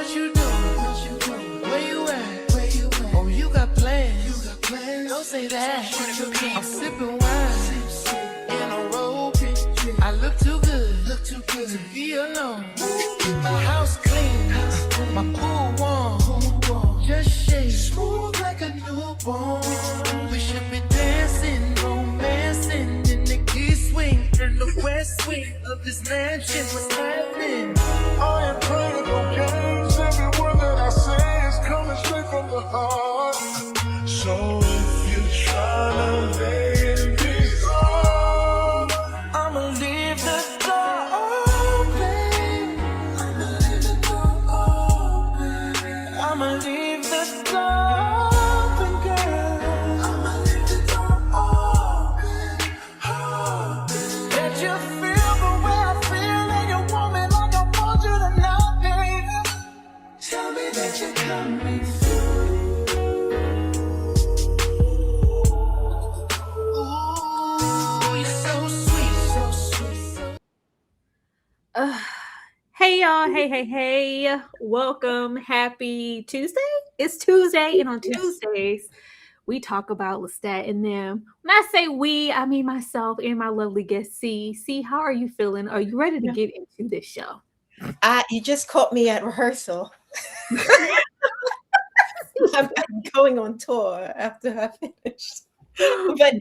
What you doing? Where you at? Oh, you got plans. Don't say that. I'm sipping wine in a robe. I look too good to be alone. My house clean, my pool warm. Just shake smooth like a newborn. We should be dancing, romancing in the east swing and the west wing of this mansion. What's happening? I ain't playing no games. Every word that I say is coming straight from the heart. So if you're trying to lay it peace on, I'ma leave the door open. I'ma leave the door open. I'ma leave the door open, girl. I'ma leave the door open. Let you feel the way I feel, and you want me like I want you to know, baby. Tell me that you're coming through. Ooh, you're so sweet, so sweet. Hey y'all, hey. Welcome. Happy Tuesday. It's Tuesday, and on Tuesdays, we talk about Lestat and them. When I say we, I mean myself and my lovely guest C. C, how are you feeling? Are you ready to get into this show? You just caught me at rehearsal. I'm going on tour after I finished. But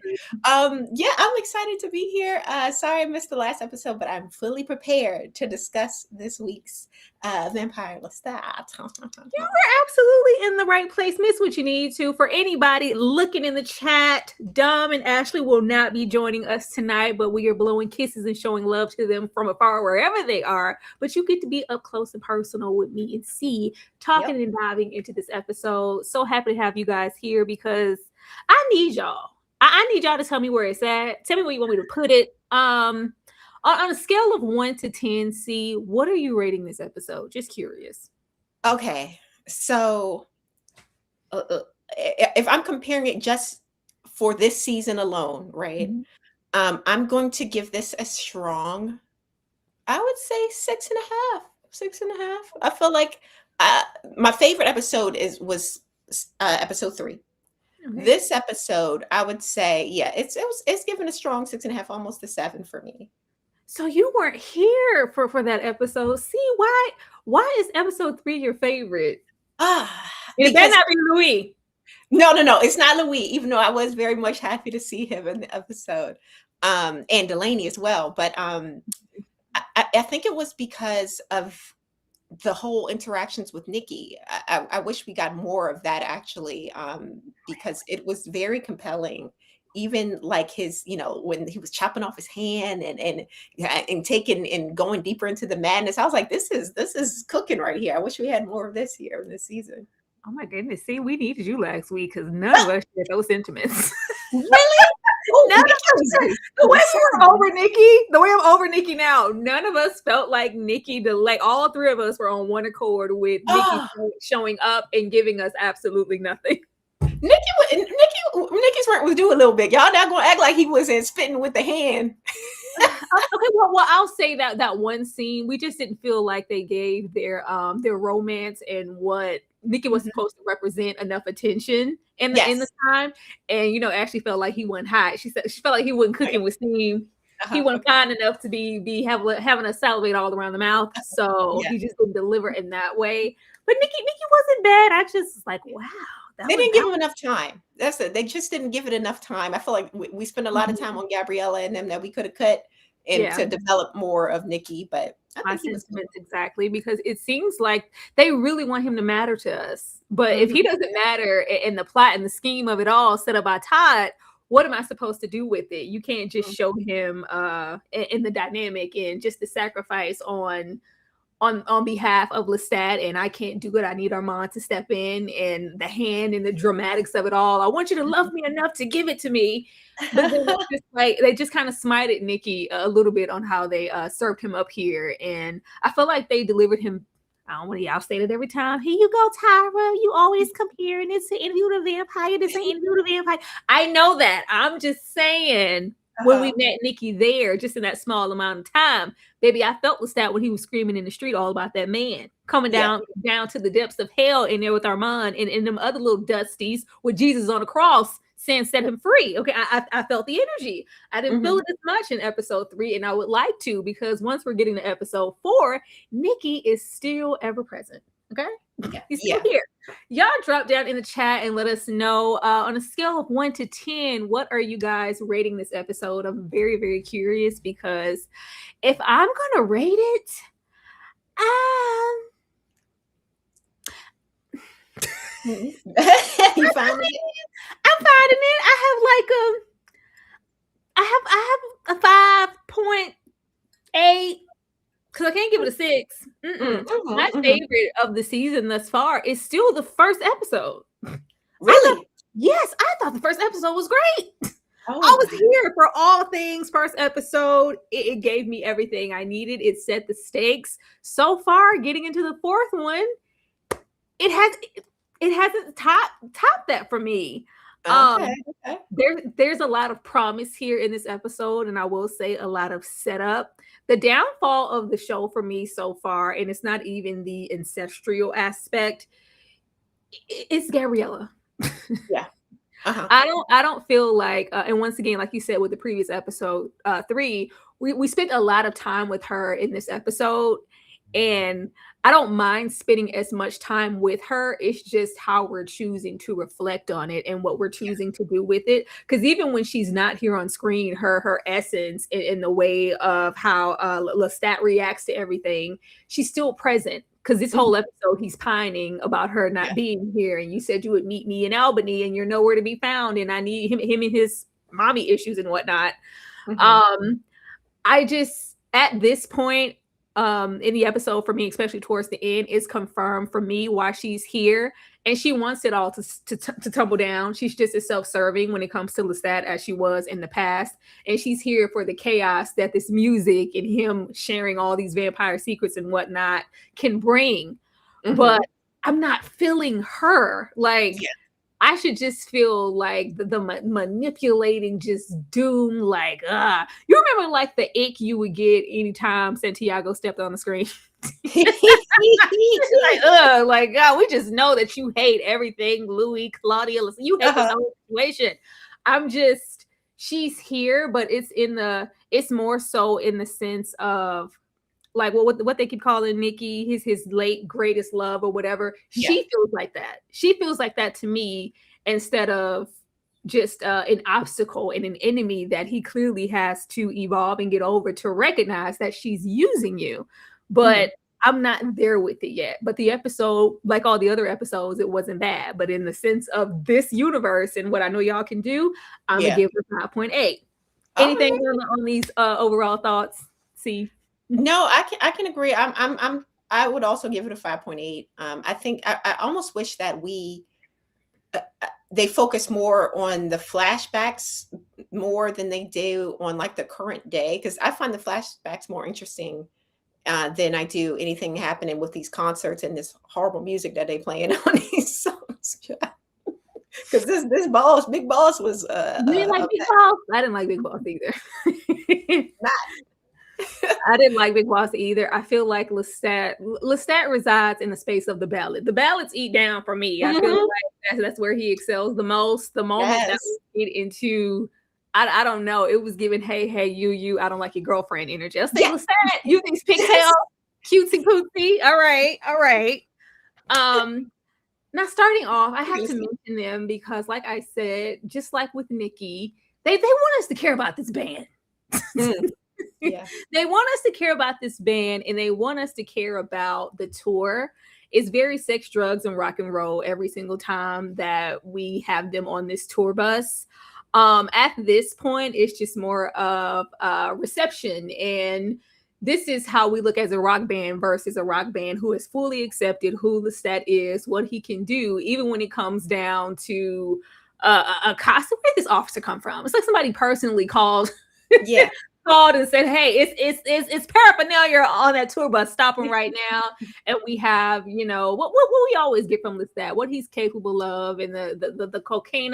yeah, I'm excited to be here. Sorry I missed the last episode, but I'm fully prepared to discuss this week's Vampire Lestat. You are absolutely in the right place. Miss what you need to. For anybody looking in the chat, Dom and Ashley will not be joining us tonight, but we are blowing kisses and showing love to them from afar, wherever they are. But you get to be up close and personal with me and C, talking and diving into this episode. So happy to have you guys here because I need y'all. I need y'all to tell me where it's at. Tell me where you want me to put it. On a scale of 1 to 10, C, what are you rating this episode? Just curious. Okay, so if I'm comparing it just for this season alone, right? Mm-hmm. I'm going to give this a strong, I would say 6.5. 6.5. I feel like my favorite episode was episode 3. Okay. This episode, I would say, yeah, it's given a strong 6.5, almost a 7 for me. So you weren't here for that episode. See, why is episode 3 your favorite? It better not be Louis. No, it's not Louis, even though I was very much happy to see him in the episode. And Delaney as well. But I think it was because of the whole interactions with Nikki. I wish we got more of that actually, because it was very compelling. Even like his, when he was chopping off his hand and taking and going deeper into the madness, I was like, this is cooking right here. I wish we had more of this here in this season. Oh my goodness! See, we needed you last week because none of us had those sentiments. Really? None of us. The way I'm over Nikki now, none of us felt like Nikki. Like all 3 of us were on one accord with Nikki showing up and giving us absolutely nothing. Nikki's rent was due a little bit. Y'all not gonna act like he wasn't spitting with the hand. Okay, well, I'll say that one scene, we just didn't feel like they gave their romance and what Nikki was supposed to represent enough attention in the time, and actually felt like he wasn't hot. She said she felt like he wasn't cooking with steam. He wasn't kind enough to be having a salivate all around the mouth, so he just didn't deliver in that way. But Nikki wasn't bad. I just was like, wow. They didn't give him enough time. That's it. They just didn't give it enough time. I feel like we spent a lot of time on Gabriella and them that we could have cut and to develop more of Nikki, but my sentiments exactly, because it seems like they really want him to matter to us. But if he doesn't matter in the plot and the scheme of it all set up by Todd, what am I supposed to do with it? You can't just show him in the dynamic and just the sacrifice on behalf of Lestat, and I can't do it. I need Armand to step in, and the hand and the dramatics of it all. I want you to love me enough to give it to me. But then it's just like they just kind of smited Nikki a little bit on how they served him up here, and I feel like they delivered him. I don't want to. I'll say it every time. Here you go, Tyra. You always come here, and it's an interview with a vampire. This an interview with a vampire. I know that. I'm just saying. when we met Nikki there, just in that small amount of time, baby, I felt Lestat when he was screaming in the street all about that man coming down to the depths of hell in there with Armand and them other little dusties with Jesus on the cross saying set him free. Okay, I felt the energy. I didn't feel it as much in episode 3, and I would like to, because once we're getting to episode 4, Nikki is still ever present. Okay, he's still here. Y'all drop down in the chat and let us know on a scale of 1 to 10, what are you guys rating this episode? I'm very, very curious, because if I'm gonna rate it, You finding it? I'm finding it. I have a 5.8, because I can't give it a 6. My favorite of the season thus far is still the first episode. Really? I thought the first episode was great. I was here for all things first episode. It gave me everything I needed. It set the stakes. So far, getting into the 4th one, it hasn't topped that for me. There's a lot of promise here in this episode, and I will say a lot of setup. The downfall of the show for me so far, and it's not even the ancestral aspect, it's Gabriella. I don't feel like, and once again, like you said with the previous episode 3, we spent a lot of time with her in this episode, and I don't mind spending as much time with her. It's just how we're choosing to reflect on it and what we're choosing to do with it. Because even when she's not here on screen, her essence in the way of how Lestat reacts to everything, she's still present. Because this whole episode, he's pining about her not being here. And you said you would meet me in Albany, and you're nowhere to be found. And I need him and his mommy issues and whatnot. I just, at this point, in the episode, for me, especially towards the end, is confirmed for me why she's here, and she wants it all to tumble down. She's just as self-serving when it comes to Lestat as she was in the past, and she's here for the chaos that this music and him sharing all these vampire secrets and whatnot can bring. But I'm not feeling her. Like, I should just feel like the manipulating, just doom. Like, you remember like the ick you would get anytime Santiago stepped on the screen? Like, God, we just know that you hate everything, Louis, Claudia, you hate the whole situation. She's here, but it's more so in the sense of like what they keep calling Nikki, his late greatest love or whatever. She feels like that. She feels like that to me, instead of just an obstacle and an enemy that he clearly has to evolve and get over to recognize that she's using you. But I'm not there with it yet. But the episode, like all the other episodes, it wasn't bad. But in the sense of this universe and what I know y'all can do, I'm gonna give it a 5.8. Anything on these overall thoughts? See. No, I can agree. I would also give it a 5.8. I think I almost wish that they focus more on the flashbacks more than they do on like the current day, because I find the flashbacks more interesting than I do anything happening with these concerts and this horrible music that they playing on these songs. Because this Big Boss was. You didn't like Big Boss? I didn't like Big Boss either. I didn't like Big Boss either. I feel like Lestat resides in the space of the ballad. The ballads eat down for me. I feel like that's where he excels the most. The moment that we get into, I don't know, it was giving, hey, you, I don't like your girlfriend energy. I'll say, Lestat, you these pigtails, cutesy pootsy. All right. Now starting off, I have to mention them because, like I said, just like with Nikki, they want us to care about this band. They want us to care about this band, and they want us to care about the tour. It's very sex, drugs, and rock and roll every single time that we have them on this tour bus. At this point, it's just more of reception, and this is how we look as a rock band versus a rock band who has fully accepted who Lestat is, what he can do, even when it comes down to a costume. Where did this officer come from? It's like somebody personally called. Called and said, hey, it's paraphernalia on that tour bus, stop him right now. And we have, what we always get from Lestat, what he's capable of, and the cocaine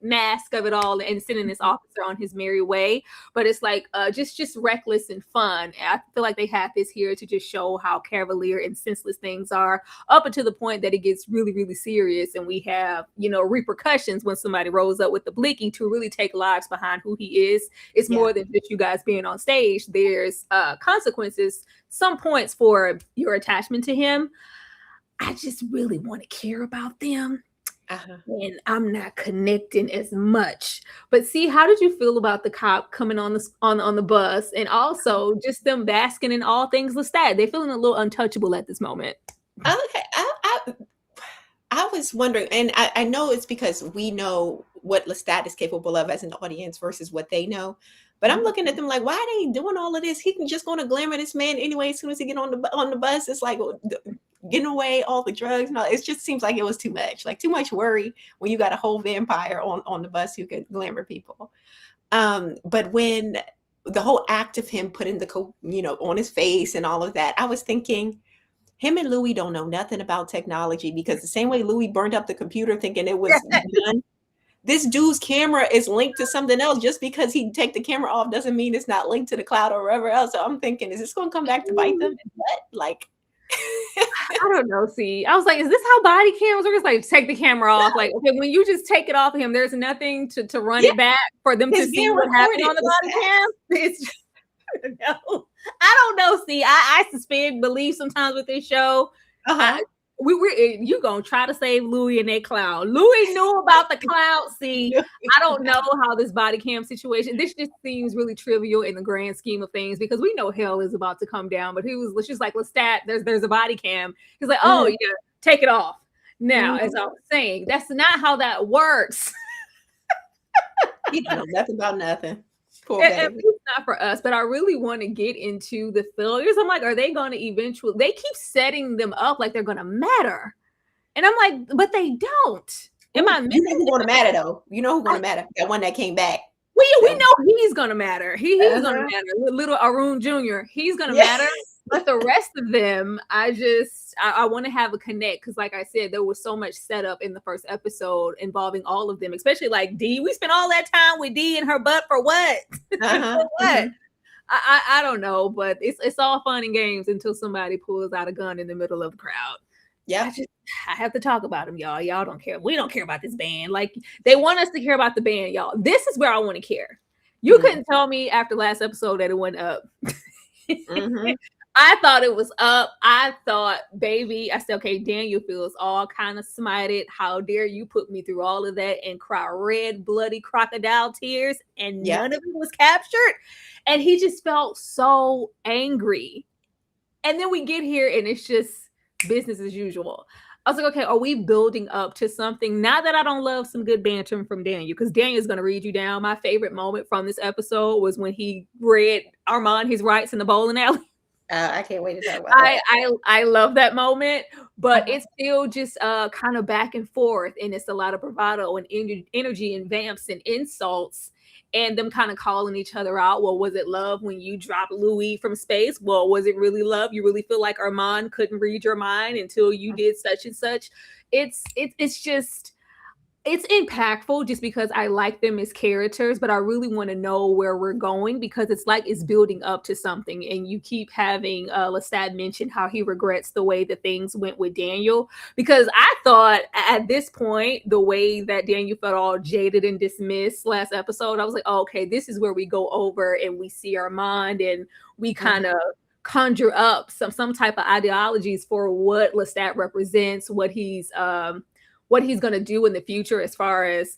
mask of it all and sending this officer on his merry way. But it's like just reckless and fun. And I feel like they have this here to just show how cavalier and senseless things are, up until the point that it gets really, really serious, and we have, you know, repercussions when somebody rolls up with the blicky to really take lives behind who he is. It's more than just you guys being on stage. There's consequences, some points for your attachment to him. I just really want to care about them. And I'm not connecting as much. But see, how did you feel about the cop coming on the bus, and also just them basking in all things Lestat? They're feeling a little untouchable at this moment. Okay, I was wondering, and I know it's because we know what Lestat is capable of as an audience versus what they know. But I'm looking at them like, why are they doing all of this? He can just going to glamour this man anyway. As soon as he get on the bus, it's like getting away all the drugs. No, it just seems like it was too much, like too much worry when you got a whole vampire on the bus who could glamour people. But when the whole act of him putting the on his face and all of that, I was thinking, him and Louis don't know nothing about technology, because the same way Louis burned up the computer thinking it was done. This dude's camera is linked to something else. Just because he take the camera off doesn't mean it's not linked to the cloud or wherever else. So I'm thinking, is this going to come back to bite them? What? Like, I don't know. See, I was like, is this how body cams work? It's like, take the camera off. Like, okay, when you just take it off of him, there's nothing to run it back for them to see what happened on the body cam. It's just, no, I don't know. See, I suspend belief sometimes with this show. You gonna try to save Louis and that cloud. Louis knew about the cloud. See, I don't know how this body cam situation. This just seems really trivial in the grand scheme of things, because we know hell is about to come down. But he was just like, Lestat, there's a body cam. He's like, oh yeah, take it off. Now, as I was saying, that's not how that works. He don't know nothing about nothing. At least not for us, but I really want to get into the failures. I'm like, are they going to eventually? They keep setting them up like they're going to matter, and I'm like, but they don't. Am I missing? You know who's going to matter though? You know who's going to matter? That one that came back. We know he's going to matter. He's going to matter. Little Arun Jr. He's going to matter. But the rest of them, I want to have a connect, because like I said, there was so much setup in the first episode involving all of them, especially like Dee. We spent all that time with Dee and her butt for what? For what? I don't know, but it's all fun and games until somebody pulls out a gun in the middle of the crowd. Yeah, I have to talk about them, y'all. Y'all don't care. We don't care about this band. Like, they want us to care about the band, y'all. This is where I want to care. You couldn't tell me after last episode that it went up. I thought it was up. I thought, baby, I said, okay, Daniel feels all kind of smited. How dare you put me through all of that and cry red, bloody crocodile tears, and none of it was captured. And he just felt so angry. And then we get here and it's just business as usual. I was like, okay, are we building up to something? Not that I don't love some good banter from Daniel, because Daniel's going to read you down. My favorite moment from this episode was when he read Armand his rights in the bowling alley. I can't wait to talk about that. I love that moment, but it's still just kind of back and forth, and it's a lot of bravado and energy and vamps and insults, and them kind of calling each other out. Well, was it love when you dropped Louis from space? Well, was it really love? You really feel like Armand couldn't read your mind until you did such and such? It's just, it's impactful just because I like them as characters, but I really want to know where we're going, because it's like it's building up to something. And you keep having Lestat mention how he regrets the way that things went with Daniel, because I thought at this point, the way that Daniel felt all jaded and dismissed last episode, I was like, oh, okay, this is where we go over and we see Armand and we kind of conjure up some type of ideologies for what Lestat represents, what he's going to do in the future as far as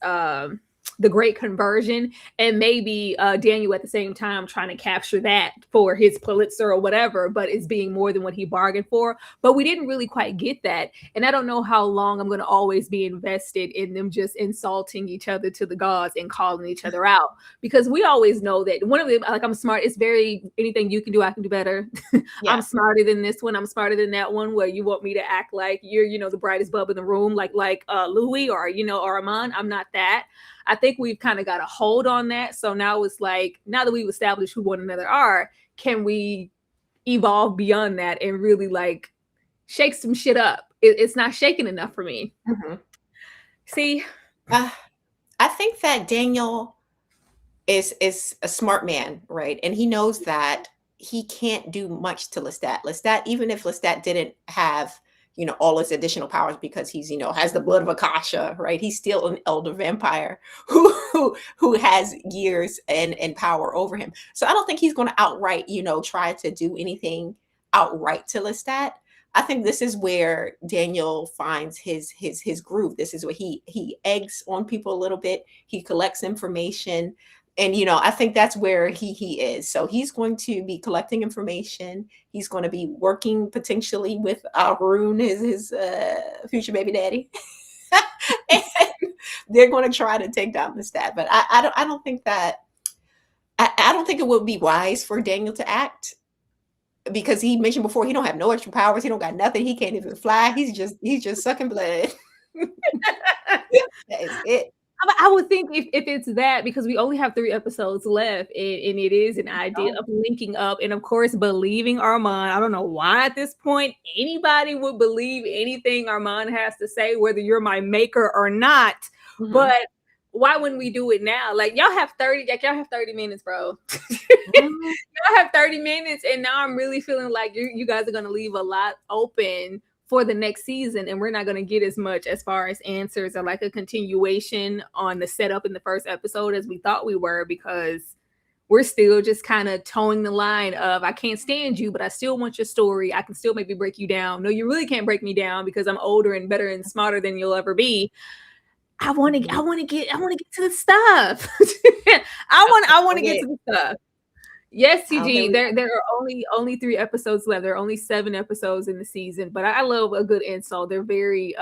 the great conversion, and maybe Daniel at the same time trying to capture that for his Pulitzer or whatever, but it's being more than what he bargained for. But we didn't really quite get that. And I don't know how long I'm going to always be invested in them just insulting each other to the gods and calling each other out, because we always know that one of them, like, I'm smart. It's very, anything you can do, I can do better. I'm smarter than this one. I'm smarter than that one, where you want me to act like you're, the brightest bulb in the room, like Louis or, or Armand. I'm not that. I think we've kind of got a hold on that. So now it's like, now that we've established who one another are, can we evolve beyond that and really like shake some shit up? It's not shaking enough for me. See? I think that Daniel is a smart man, right? And he knows that he can't do much to Lestat. Lestat, even if Lestat didn't have, all his additional powers because he's, has the blood of Akasha, right? He's still an elder vampire who has years and power over him. So I don't think he's going to outright, try to do anything outright to Lestat. I think this is where Daniel finds his groove. This is where he eggs on people a little bit. He collects information. And I think that's where he is. So he's going to be collecting information. He's going to be working potentially with Arun, his future baby daddy, and they're going to try to take down Lestat. But I don't think that I don't think it would be wise for Daniel to act, because he mentioned before he don't have no extra powers. He don't got nothing. He can't even fly. He's just sucking blood. That is it. I would think if it's that, because we only have 3 episodes left, and it is an idea of linking up and, of course, believing Armand. I don't know why at this point anybody would believe anything Armand has to say, whether you're my maker or not. Mm-hmm. But why wouldn't we do it now? Like, y'all have 30 minutes, bro. Y'all have 30 minutes, and now I'm really feeling like you guys are going to leave a lot open for the next season, and we're not going to get as much as far as answers or like a continuation on the setup in the first episode as we thought we were, because we're still just kind of towing the line of, I can't stand you, but I still want your story. I can still maybe break you down. No, you really can't break me down because I'm older and better and smarter than you'll ever be. I want to get to the stuff. I want to get to the stuff. Yes, TG. There are only 3 episodes left. There are only 7 episodes in the season, but I love a good insult. They're very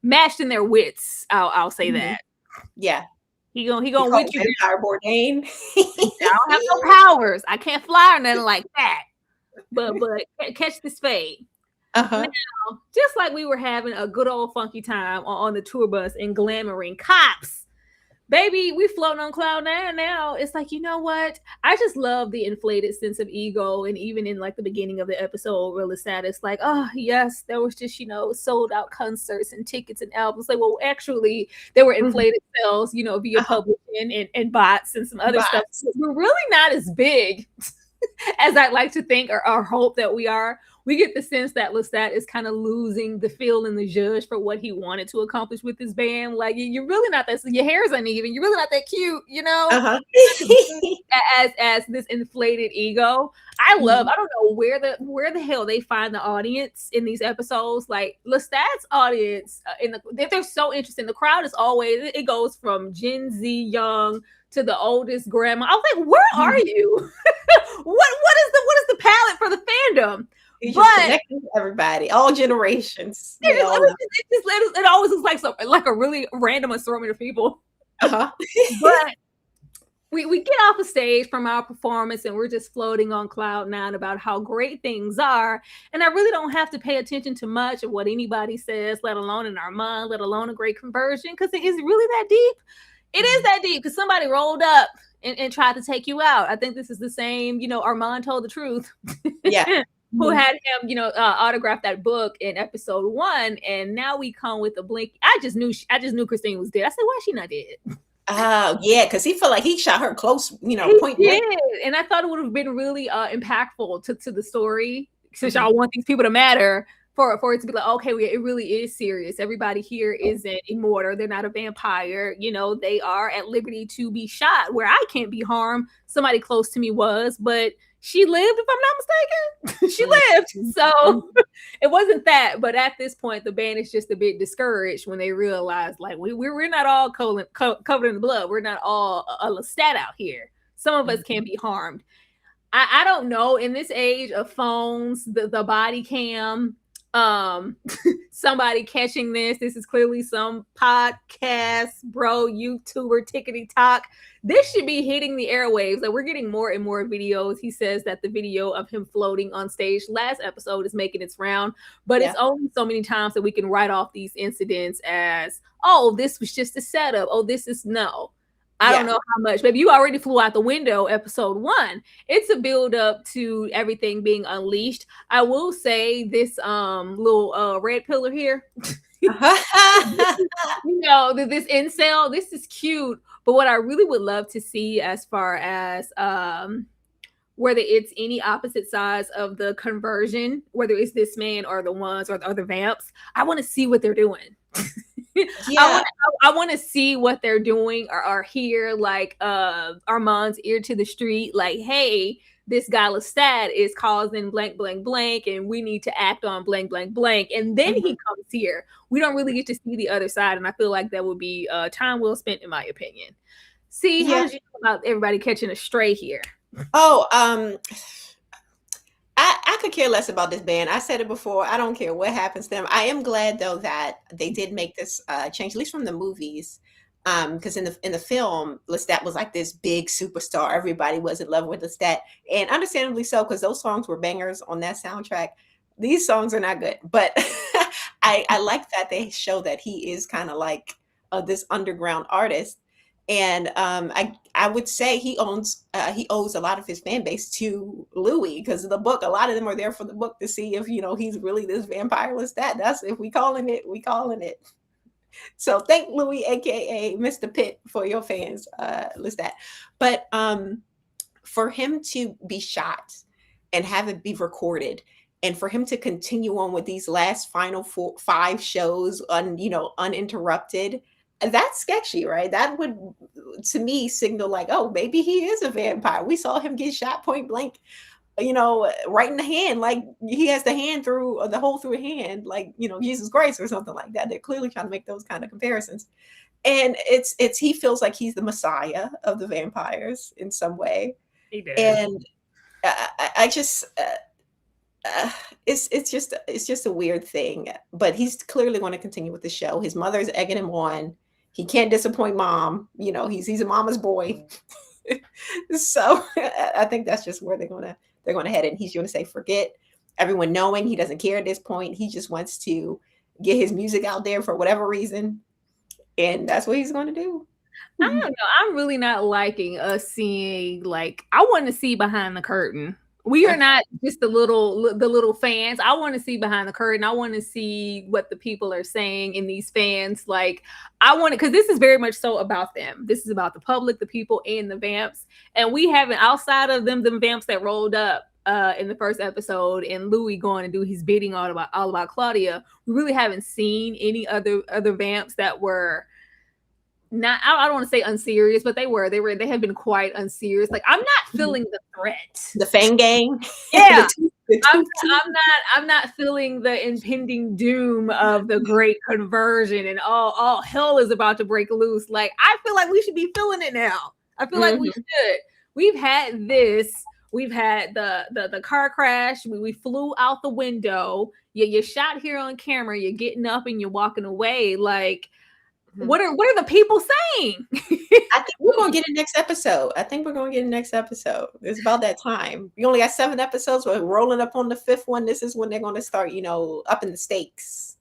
matched in their wits. I'll say that. Yeah. He gonna wit you. Vampire Bourdain. I don't have no powers. I can't fly or nothing like that. But catch this fade. Now, just like we were having a good old funky time on the tour bus and glamoring cops. Baby, we floating on cloud 9 now. It's like, you know what? I just love the inflated sense of ego. And even in like the beginning of the episode, really sad. It's like, oh, yes, there was just, sold out concerts and tickets and albums. Like, well, actually, there were inflated sales, via publishing and bots and some other stuff. So we're really not as big as I'd like to think or hope that we are. We get the sense that Lestat is kind of losing the feel and the judge for what he wanted to accomplish with his band. Like, you're really not that, your hair's uneven. You're really not that cute, as this inflated ego. I don't know where the hell they find the audience in these episodes. Like, Lestat's audience, they're so interesting. The crowd is always, it goes from Gen Z young to the oldest grandma. I was like, where are you? what is the palette for the fandom? But connecting to everybody, all generations. It always looks like a really random assortment of people. But we get off the stage from our performance and we're just floating on cloud 9 about how great things are. And I really don't have to pay attention to much of what anybody says, let alone in Armand, let alone a great conversion, because it is really that deep. It is that deep because somebody rolled up and tried to take you out. I think this is the same, Armand told the truth. Yeah. Who had him, autograph that book in episode 1, and now we come with a blink. I just knew Christine was dead. I said, why is she not dead? Oh, yeah, because he felt like he shot her close, point blank. And I thought it would have been really impactful to the story, since y'all want these people to matter, for it to be like, okay, it really is serious. Everybody here isn't immortal. They're not a vampire. They are at liberty to be shot. Where I can't be harmed, somebody close to me was, but she lived, if I'm not mistaken. She lived. So it wasn't that. But at this point, the band is just a bit discouraged when they realize, like, we're not all covered in the blood. We're not all a Lestat out here. Some of us can be harmed. I don't know. In this age of phones, the body cam, somebody catching this is clearly some podcast, bro, YouTuber, tickety talk. This should be hitting the airwaves. Like, we're getting more and more videos. He says that the video of him floating on stage last episode is making its round, but it's only so many times that we can write off these incidents as, oh, this was just a setup. Oh, this is no. I don't know how much. Maybe you already flew out the window, episode 1. It's a build up to everything being unleashed. I will say this little red pillar here, You know, this incel, this is cute. But what I really would love to see as far as whether it's any opposite sides of the conversion, whether it's this man or the ones or the other vamps, I want to see what they're doing. Yeah. I want to see what they're doing or hear like Armand's ear to the street, like, hey, this guy Lestat is causing blank, blank, blank, and we need to act on blank, blank, blank. And then he comes here. We don't really get to see the other side. And I feel like that would be time well spent, in my opinion. See, how did you feel about everybody catching a stray here? Oh, I could care less about this band. I said it before. I don't care what happens to them. I am glad though that they did make this change, at least from the movies. Because in the film, Lestat was like this big superstar. Everybody was in love with Lestat, and understandably so, because those songs were bangers on that soundtrack. These songs are not good, but I like that they show that he is kind of like this underground artist. And I would say he owes a lot of his fan base to Louis, because of the book. A lot of them are there for the book to see if he's really this vampire Lestat. That's if we calling it. So thank Louis, aka Mr. Pitt, for your fans, Lestat. But for him to be shot and have it be recorded, and for him to continue on with these last final 5 shows uninterrupted, that's sketchy, right? That would, to me, signal like, oh, maybe he is a vampire. We saw him get shot point blank, right in the hand, like he has the hand through the hole through a hand, like Jesus Christ or something like that. They're clearly trying to make those kind of comparisons, and it's he feels like he's the messiah of the vampires in some way. He did. And I just it's just a weird thing. But he's clearly going to continue with the show. His mother's egging him on. He can't disappoint mom. He's a mama's boy. So I think that's just where they're going to head. And he's going to say, forget everyone knowing he doesn't care at this point. He just wants to get his music out there for whatever reason. And that's what he's going to do. I don't know. I'm really not liking us seeing, like, I want to see behind the curtain. We are not just the little fans. I want to see behind the curtain. I want to see what the people are saying in these fans. Like, I want to, because this is very much so about them. This is about the public, the people, and the vamps. And we haven't, outside of them vamps that rolled up in the first episode and Louis going to do his bidding all about Claudia, we really haven't seen any other vamps that were not, I don't want to say unserious, but they have been quite unserious. Like, I'm not feeling the threat. The Fang Gang. Yeah. I'm not feeling the impending doom of the great conversion and all hell is about to break loose. Like, I feel like we should be feeling it now. I feel like we should. We've had this. We've had the car crash. We flew out the window. You're shot here on camera. You're getting up and you're walking away. Like, what are the people saying? I think we're going to get a next episode. It's about that time. We only got 7 episodes. We're rolling up on the 5th one. This is when they're going to start, upping the stakes.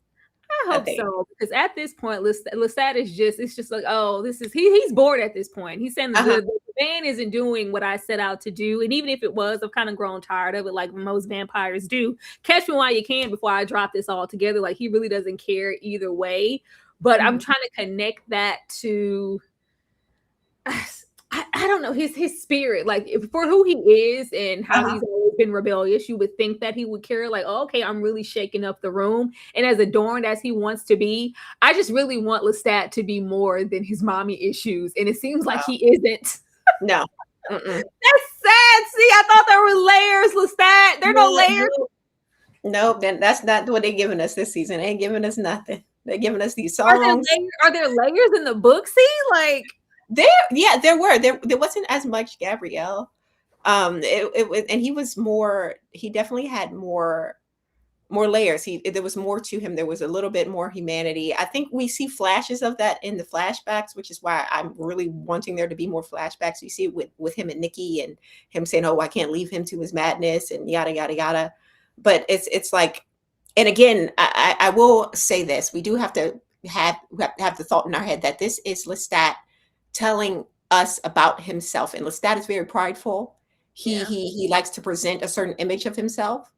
I hope so, because at this point, Lestat is just like, oh, this is he's bored at this point. He's saying the man isn't doing what I set out to do, and even if it was, I've kind of grown tired of it, like most vampires do. Catch me while you can before I drop this all together. Like, he really doesn't care either way. But I'm trying to connect that to, I don't know, his spirit. Like, for who he is and how he's always been rebellious, you would think that he would care. Like, oh, okay, I'm really shaking up the room. And as adorned as he wants to be, I just really want Lestat to be more than his mommy issues. And it seems like he isn't. No. That's sad. See, I thought there were layers, Lestat. There are no layers. No, then that's not what they're giving us this season. They ain't giving us nothing. They're giving us these songs. Are there layers in the book? See, like there were. There wasn't as much Gabrielle. It was, and he was more. He definitely had more layers. There was more to him. There was a little bit more humanity. I think we see flashes of that in the flashbacks, which is why I'm really wanting there to be more flashbacks. You see it with him and Nikki, and him saying, "Oh, I can't leave him to his madness," and yada yada yada. But it's like. And again, I will say this: we do have to have the thought in our head that this is Lestat telling us about himself, and Lestat is very prideful. He likes to present a certain image of himself.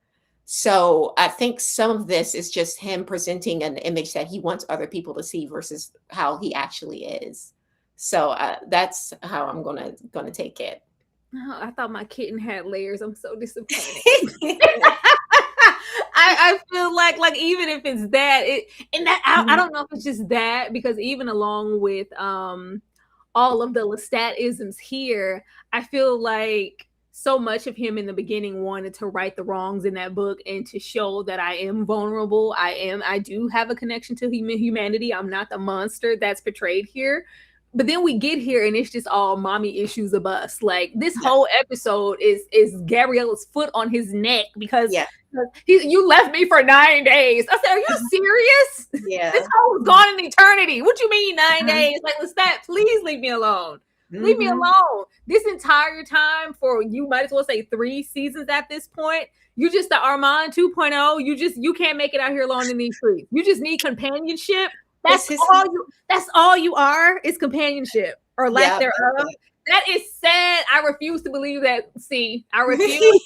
So I think some of this is just him presenting an image that he wants other people to see versus how he actually is. So that's how I'm gonna take it. Oh, I thought my kitten had layers. I'm so disappointed. I feel like even if it's that, I don't know if it's just that, because even along with all of the Lestat isms here, I feel like so much of him in the beginning wanted to right the wrongs in that book and to show that I am vulnerable. I do have a connection to humanity. I'm not the monster that's portrayed here. But then we get here and it's just all mommy issues of us. Like this whole episode is Gabriella's foot on his neck because you left me for 9 days. I said, are you serious? Yeah. This whole was gone in eternity. What you mean 9 days? Like, Lestat, please leave me alone. Leave me alone. This entire time, for you might as well say 3 seasons at this point, you just the Armand 2.0. You can't make it out here alone in these streets. You just need companionship. That's all you are, is companionship or lack thereof. That is sad. I refuse to believe that. See, I refuse.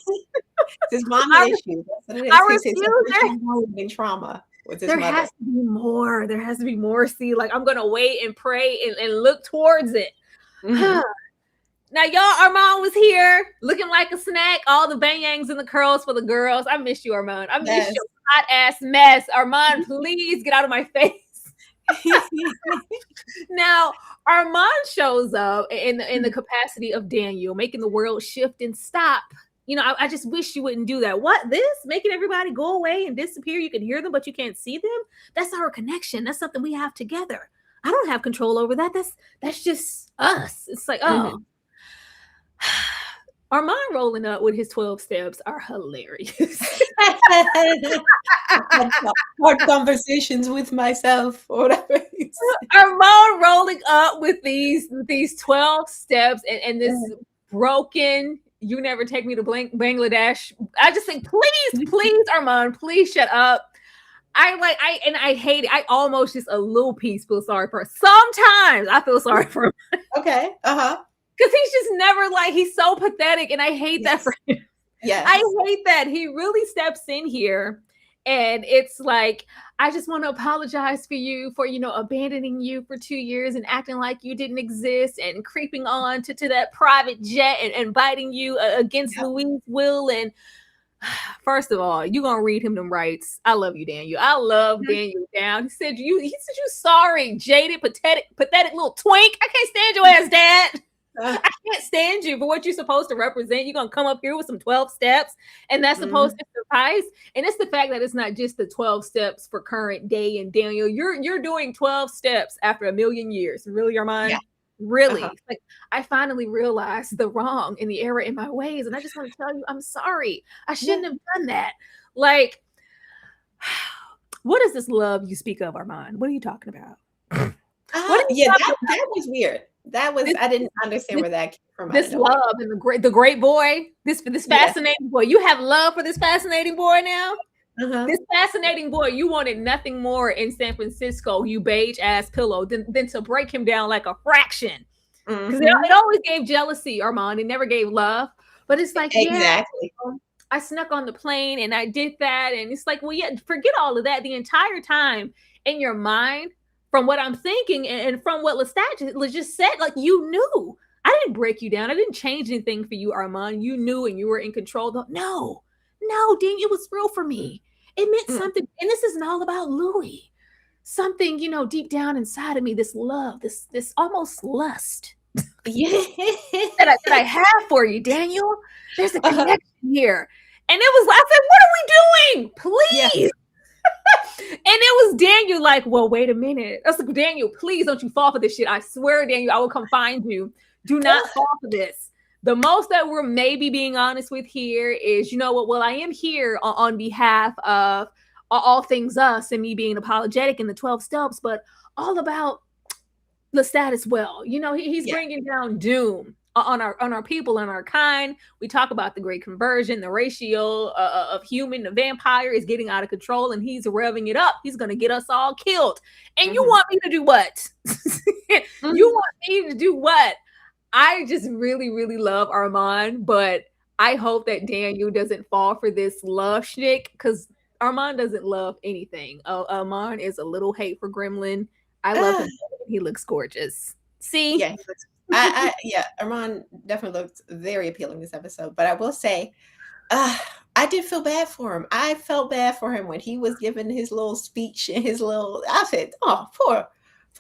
His mommy issues. That's what it is. I refuse. In trauma with his there mother. has to be more. There has to be more. See, like I'm gonna wait and pray and look towards it. Now, y'all, Armand was here looking like a snack. All the bangs and the curls for the girls. I miss you, Armand. I miss your hot ass mess. Armand, please get out of my face. Now, Armand shows up in the capacity of Daniel, making the world shift and stop. You know, I just wish you wouldn't do that. What, this? Making everybody go away and disappear? You can hear them, but you can't see them? That's our connection. That's something we have together. I don't have control over that. That's just us. It's like, oh. Armand rolling up with his 12 steps are hilarious. Hard conversations with myself or whatever. Armand rolling up with these 12 steps and this broken, you never take me to Bangladesh. I just think, please, Armand, please shut up. I hate it. I almost just a little piece feel sorry for him. Sometimes I feel sorry for him. Okay. Because he's just never he's so pathetic, and I hate that for him. Yeah, I hate that. He really steps in here, and it's like, I just want to apologize for you for, abandoning you for 2 years and acting like you didn't exist and creeping on to that private jet and biting you against Louise's will. And first of all, you gonna read him them rights. I love you, Daniel. I love Daniel down. He said you sorry, jaded, pathetic little twink. I can't stand your ass, Dad. I can't stand you for what you're supposed to represent. You're going to come up here with some 12 steps, and that's supposed to suffice. And it's the fact that it's not just the 12 steps for current day. And Daniel, you're doing 12 steps after 1,000,000 years. Really, your mind? Yeah. Really? Like, I finally realized the wrong and the error in my ways. And I just want to tell you, I'm sorry. I shouldn't have done that. Like, what is this love you speak of, Armand? What are you talking about? That was weird. That was, I didn't understand where that came from. This love and the great boy, this fascinating boy. You have love for this fascinating boy now? This fascinating boy, you wanted nothing more in San Francisco, you beige ass pillow, than to break him down like a fraction. Because it always gave jealousy, Armand. It never gave love. But it's like, exactly. I snuck on the plane and I did that. And it's like, well, yeah, forget all of that. The entire time in your mind, from what I'm thinking and from what Lestat just said, like, you knew. I didn't break you down. I didn't change anything for you, Armand. You knew and you were in control. No, Dean, it was real for me. It meant something. And this isn't all about Louis. Something, deep down inside of me, this love, this almost lust that I have for you, Daniel. There's a connection here. And I said, what are we doing? Please. Yeah. And it was Daniel like, well, wait a minute. I was like, Daniel, please don't you fall for this shit. I swear, Daniel, I will come find you. Do not fall for this. The most that we're maybe being honest with here is, you know what? Well, I am here on behalf of all things us and me being apologetic in the 12 steps, but all about Lestat as well. He's bringing down doom on our people and our kind. We talk about the great conversion, the ratio of human to vampire is getting out of control, and he's revving it up. He's going to get us all killed. And you want me to do what? You want me to do what? I just really, really love Armand, but I hope that Daniel doesn't fall for this love schnick, because Armand doesn't love anything. Armand is a little hate for Gremlin. I love Uh, him. He looks gorgeous. See? yeah, he looks, yeah, Armand definitely looked very appealing this episode. But I will say, uh, I did feel bad for him. I felt bad for him when he was giving his little speech and his little. I said, "Oh, poor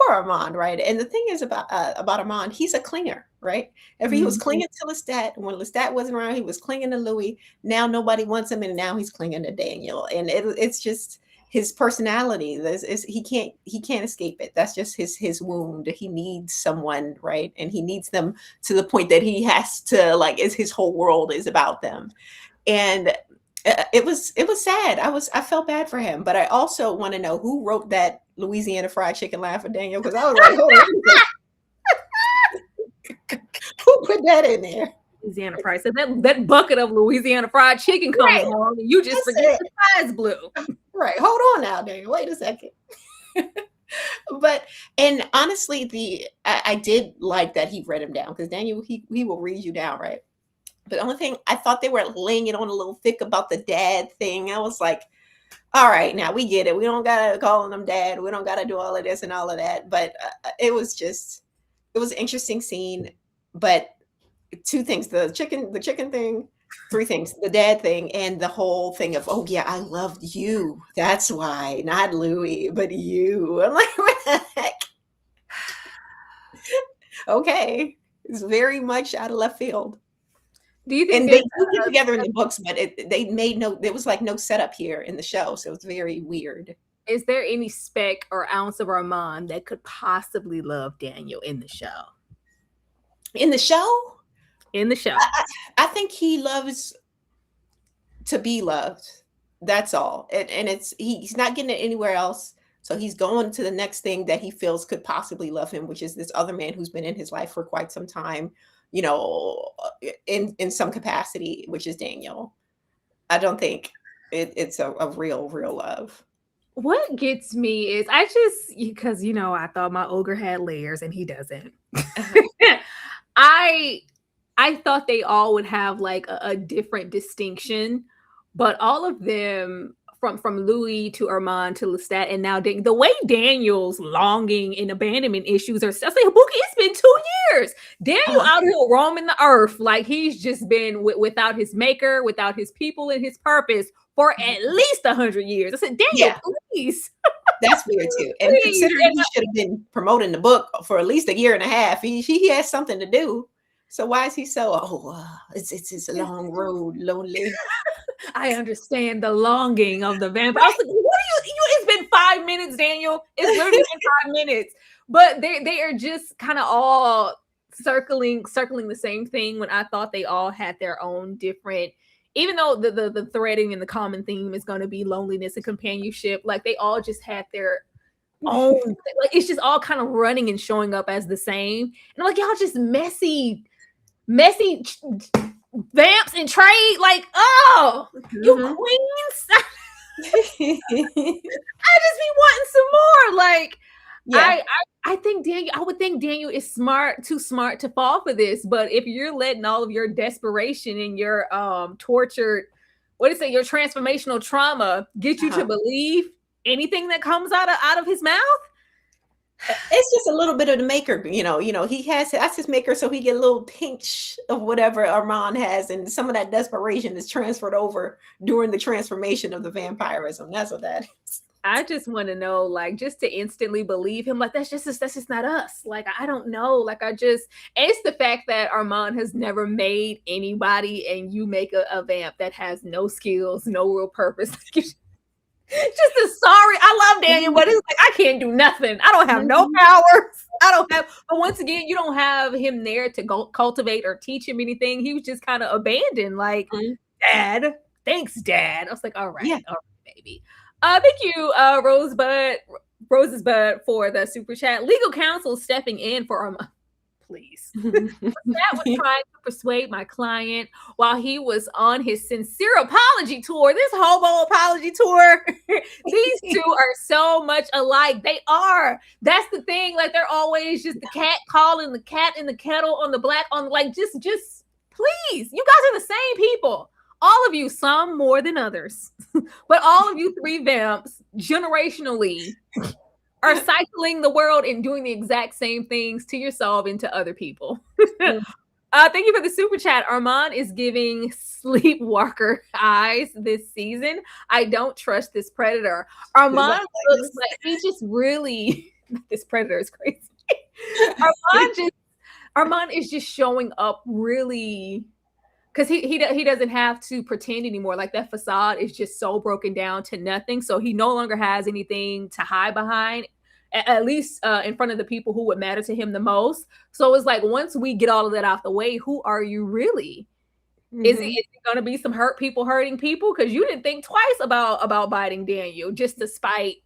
Armand," right? And the thing is about Armand, he's a clinger, right? If he was Mhm. clinging to Lestat when Lestat wasn't around, he was clinging to Louis. Now nobody wants him, and now he's clinging to Daniel, and it's just his personality. He can't escape it. That's just his wound. He needs someone, right? And he needs them to the point that he has to, like, is his whole world is about them. And it was sad. I felt bad for him, but I also want to know who wrote that Louisiana fried chicken line for Daniel, because I was like, hold on, who put that in there? Louisiana Price. And that bucket of Louisiana fried chicken comes Right. along, and you just That's forget it. the sky's blue. Right. Hold on now, Daniel. Wait a second. But and honestly, I did like that he read him down, because Daniel, he will read you down, right? But the only thing, I thought they were laying it on a little thick about the dad thing. I was like, all right, now we get it. We don't gotta call him dad. We don't gotta do all of this and all of that. But it was an interesting scene. But two things: the chicken thing. Three things: the dad thing, and the whole thing of, oh yeah, I loved you. That's why, not Louis, but you. I'm like, what the heck? Okay, it's very much out of left field. Do you think And they there's do get together in the books, but they made there was like no setup here in the show, so it's very weird. is there any speck or ounce of Armand that could possibly love Daniel in the show? In the show, In the show. I think he loves to be loved. That's all. And he's not getting it anywhere else. So he's going to the next thing that he feels could possibly love him, which is this other man who's been in his life for quite some time, in some capacity, which is Daniel. I don't think it's a real love. What gets me is I just, because I thought my ogre had layers and he doesn't. I thought they all would have like a different distinction, but all of them, from Louis to Armand to Lestat, and now the way Daniel's longing and abandonment issues are, I say, Buki, it's been 2 years. Daniel out here roaming the earth like he's just been without his maker, without his people and his purpose for at least 100 years. I said, Daniel, please. That's weird too. And considering he should have been promoting the book for at least a year and a half, he has something to do. So why is he so? It's a long road, lonely. I understand the longing of the vampire. I was like, what are you? It's been 5 minutes, Daniel. It's literally been 5 minutes. But they are just kind of all circling the same thing, when I thought they all had their own different, even though the threading and the common theme is going to be loneliness and companionship, like they all just had their own, like it's just all kind of running and showing up as the same. And I'm like, y'all just messy vamps and trade, like, oh, you queens. I just be wanting some more. Like, I think Daniel, I would think Daniel is too smart to fall for this. But if you're letting all of your desperation and your tortured, your transformational trauma get you to believe anything that comes out of his mouth, it's just a little bit of the maker, that's his maker, so he get a little pinch of whatever Armand has, and some of that desperation is transferred over during the transformation of the vampirism. That's what that is. I just want to know, like, just to instantly believe him, like that's just not us. Like, I don't know. Like, and it's the fact that Armand has never made anybody, and you make a vamp that has no skills, no real purpose. Just sorry. I love Daniel, but it's like, I can't do nothing. I don't have no powers. But once again, you don't have him there to go cultivate or teach him anything. He was just kind of abandoned, like, Dad, thanks, Dad. I was like, all right, baby. Thank you, Rosebud, for the super chat. Legal counsel stepping in for Armand. Please. That was trying to persuade my client while he was on his sincere apology tour. This hobo apology tour. These two are so much alike. They are. That's the thing. Like, they're always just the cat calling the cat in the kettle on the black on, like, just Please, you guys are the same people. All of you, some more than others, but all of you three vamps generationally are cycling the world and doing the exact same things to yourself and to other people. Thank you for the super chat. Armand is giving sleepwalker eyes this season. I don't trust this predator. Armand looks like he just really, this predator is crazy. Armand is just showing up really, because he doesn't have to pretend anymore. Like that facade is just so broken down to nothing. So he no longer has anything to hide behind, at least in front of the people who would matter to him the most. So it's like, once we get all of that out the way, who are you really? Is it going to be some hurting people? Because you didn't think twice about biting Daniel just to spite.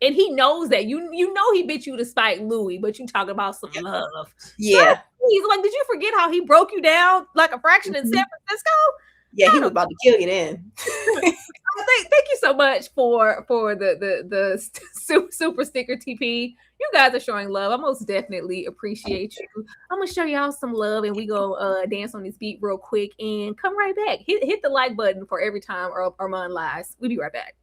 And he knows that you know he bit you to spite Louis, but you talk about some love. Yeah. He's like, did you forget how he broke you down like a fraction in San Francisco? Yeah, he was about to kill you then. Thank you so much for the super sticker TP. You guys are showing love. I most definitely appreciate you. I'm gonna show y'all some love, and we go dance on this beat real quick and come right back. Hit the like button for every time Armand lies. We'll be right back.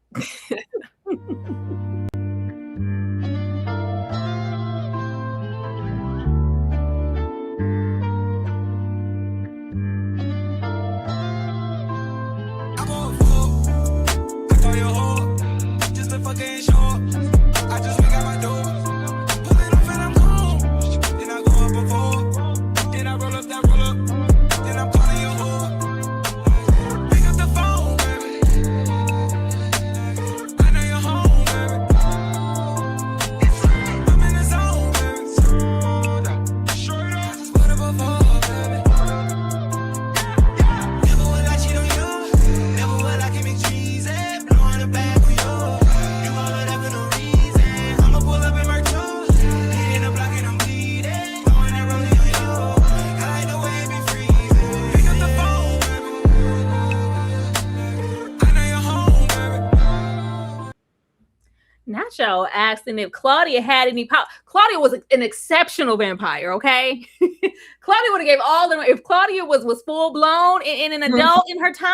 Nacho asking if Claudia had any power. Claudia was an exceptional vampire, okay? Claudia would have gave all the, if Claudia was full blown and an adult in her time,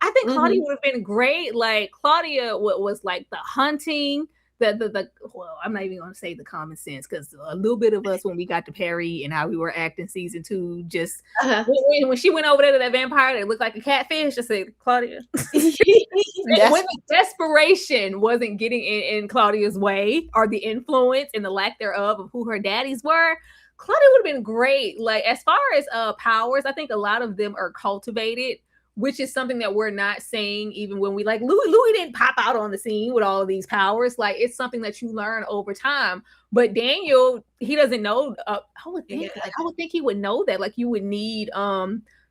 I think Claudia would have been great. Like Claudia was like the hunting, well, I'm not even going to say the common sense, because a little bit of us, when we got to Perry and how we were acting season 2, just when she went over there to that vampire that looked like a catfish, just say Claudia. When the desperation wasn't getting in Claudia's way, or the influence and the lack thereof of who her daddies were, Claudia would have been great. Like as far as powers, I think a lot of them are cultivated, which is something that we're not saying even when we like Louis didn't pop out on the scene with all of these powers. Like it's something that you learn over time. But Daniel, he doesn't know. I would think he would know that. Like you would need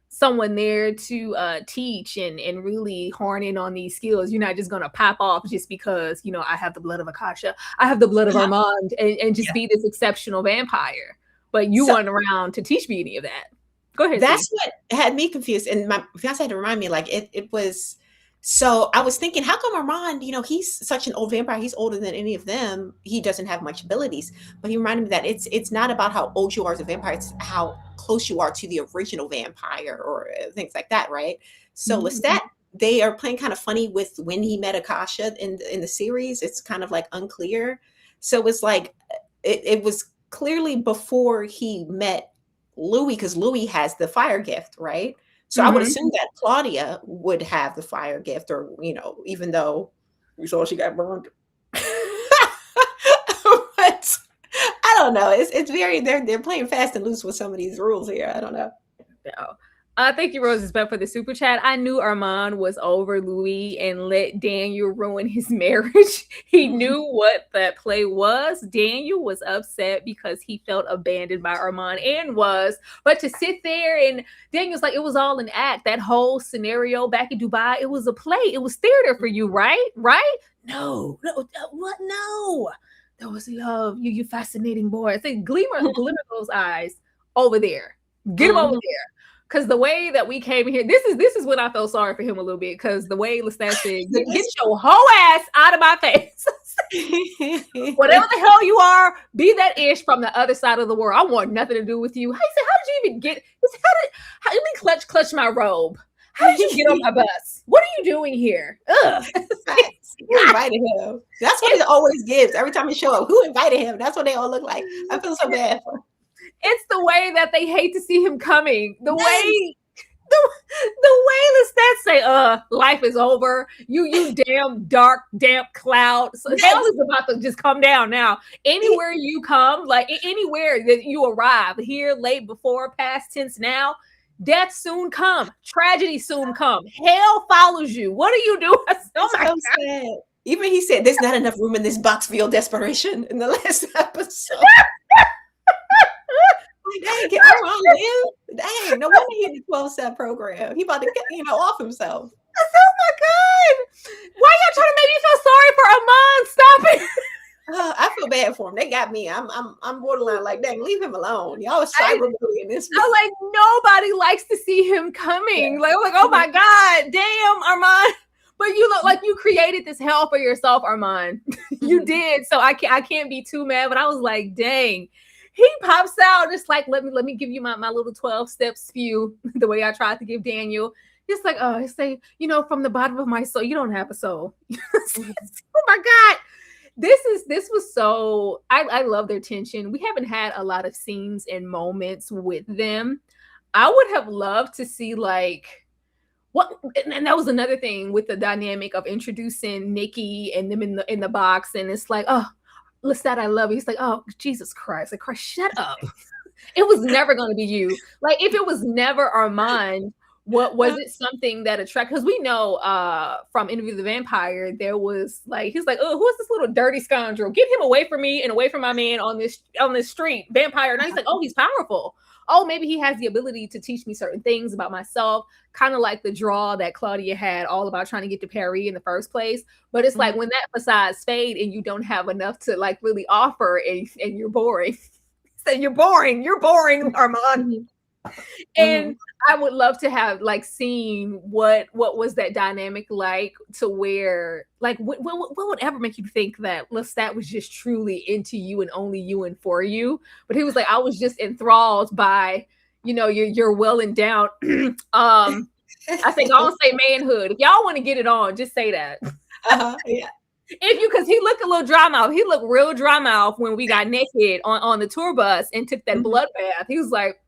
someone there to teach and really horn in on these skills. You're not just gonna pop off just because, you know, I have the blood of Akasha, I have the blood of Armand, and just be this exceptional vampire. But you weren't around to teach me any of that. Go ahead. That's what had me confused. And my fiance had to remind me, like, it was, so I was thinking, how come Armand, you know, he's such an old vampire, he's older than any of them, he doesn't have much abilities. But he reminded me that it's not about how old you are as a vampire, it's how close you are to the original vampire or things like that, right? So Lestat, they are playing kind of funny with when he met Akasha in the series. It's kind of like unclear. So it's like, it was clearly before he met Louis, because Louis has the fire gift, right? So I would assume that Claudia would have the fire gift, or, you know, even though we saw she got burned. But I don't know. It's very, they're playing fast and loose with some of these rules here. I don't know. No. Thank you, Rose, for the super chat. I knew Armand was over Louis and let Daniel ruin his marriage. He knew what that play was. Daniel was upset because he felt abandoned by Armand but to sit there and Daniel's like, it was all an act. That whole scenario back in Dubai, it was a play. It was theater for you, right? Right? No, what? No. There was love. You fascinating boy. I think glimmer those eyes over there. Get him over there. Because the way that we came here, this is when I felt sorry for him a little bit. Because the way Lestat said, "Get your whole ass out of my face." Whatever the hell you are, be that ish from the other side of the world. I want nothing to do with you. He said, how did you even get? Let me clutch my robe. How did you get on my bus? What are you doing here? Ugh. Who invited him? That's what it always gives every time he show up. Who invited him? That's what they all look like. I feel so bad for him. It's the way that they hate to see him coming. The way Lestat say, life is over. You damn dark, damp cloud. So hell is about to just come down now. Anywhere you come, like anywhere that you arrive, here, late, before, past tense now, death soon come. Tragedy soon come. Hell follows you. What are you doing? Oh my God. Sad. Even he said there's not enough room in this box for your desperation in the last episode. Dang, get around, Liv. Dang, no wonder he in the 12-step program. He about to get, off himself. Oh my God. Why y'all trying to make me feel sorry for Amon? Stop it. I feel bad for him. They got me. I'm borderline like, dang, leave him alone. Y'all was cyberbullying this. I'm like, nobody likes to see him coming. Like, I'm like, oh my God, damn, Armand. But you look like you created this hell for yourself, Armand. You did. So I can't be too mad. But I was like, dang. He pops out just like, let me give you my little 12-step spew, the way I tried to give Daniel. It's like, oh, it's like, from the bottom of my soul, you don't have a soul. Oh my God. This was so, I love their tension. We haven't had a lot of scenes and moments with them. I would have loved to see like, what, and that was another thing with the dynamic of introducing Nikki and them in the box. And it's like, oh, Lestat, I love you. He's like, oh, Jesus Christ. Like, Christ, shut up. It was never going to be you. Like, if it was never Armand, what was it something that attracted? Because we know from Interview with the Vampire, there was like, he's like, oh, who is this little dirty scoundrel? Get him away from me and away from my man on this street. Vampire. And he's like, oh, he's powerful. Oh, maybe he has the ability to teach me certain things about myself, kind of like the draw that Claudia had all about trying to get to Perry in the first place. But it's like when that facades fade and you don't have enough to like really offer and you're boring. So you're boring, Armand. And I would love to have like seen what was that dynamic like, to where like what would ever make you think that Lestat was just truly into you and only you and for you. But he was like, I was just enthralled by your well and down I think I'll say manhood. If y'all want to get it on, just say that. Yeah. Because he looked a little dry mouth. He looked real dry mouth when we got naked on the tour bus and took that blood bath. He was like,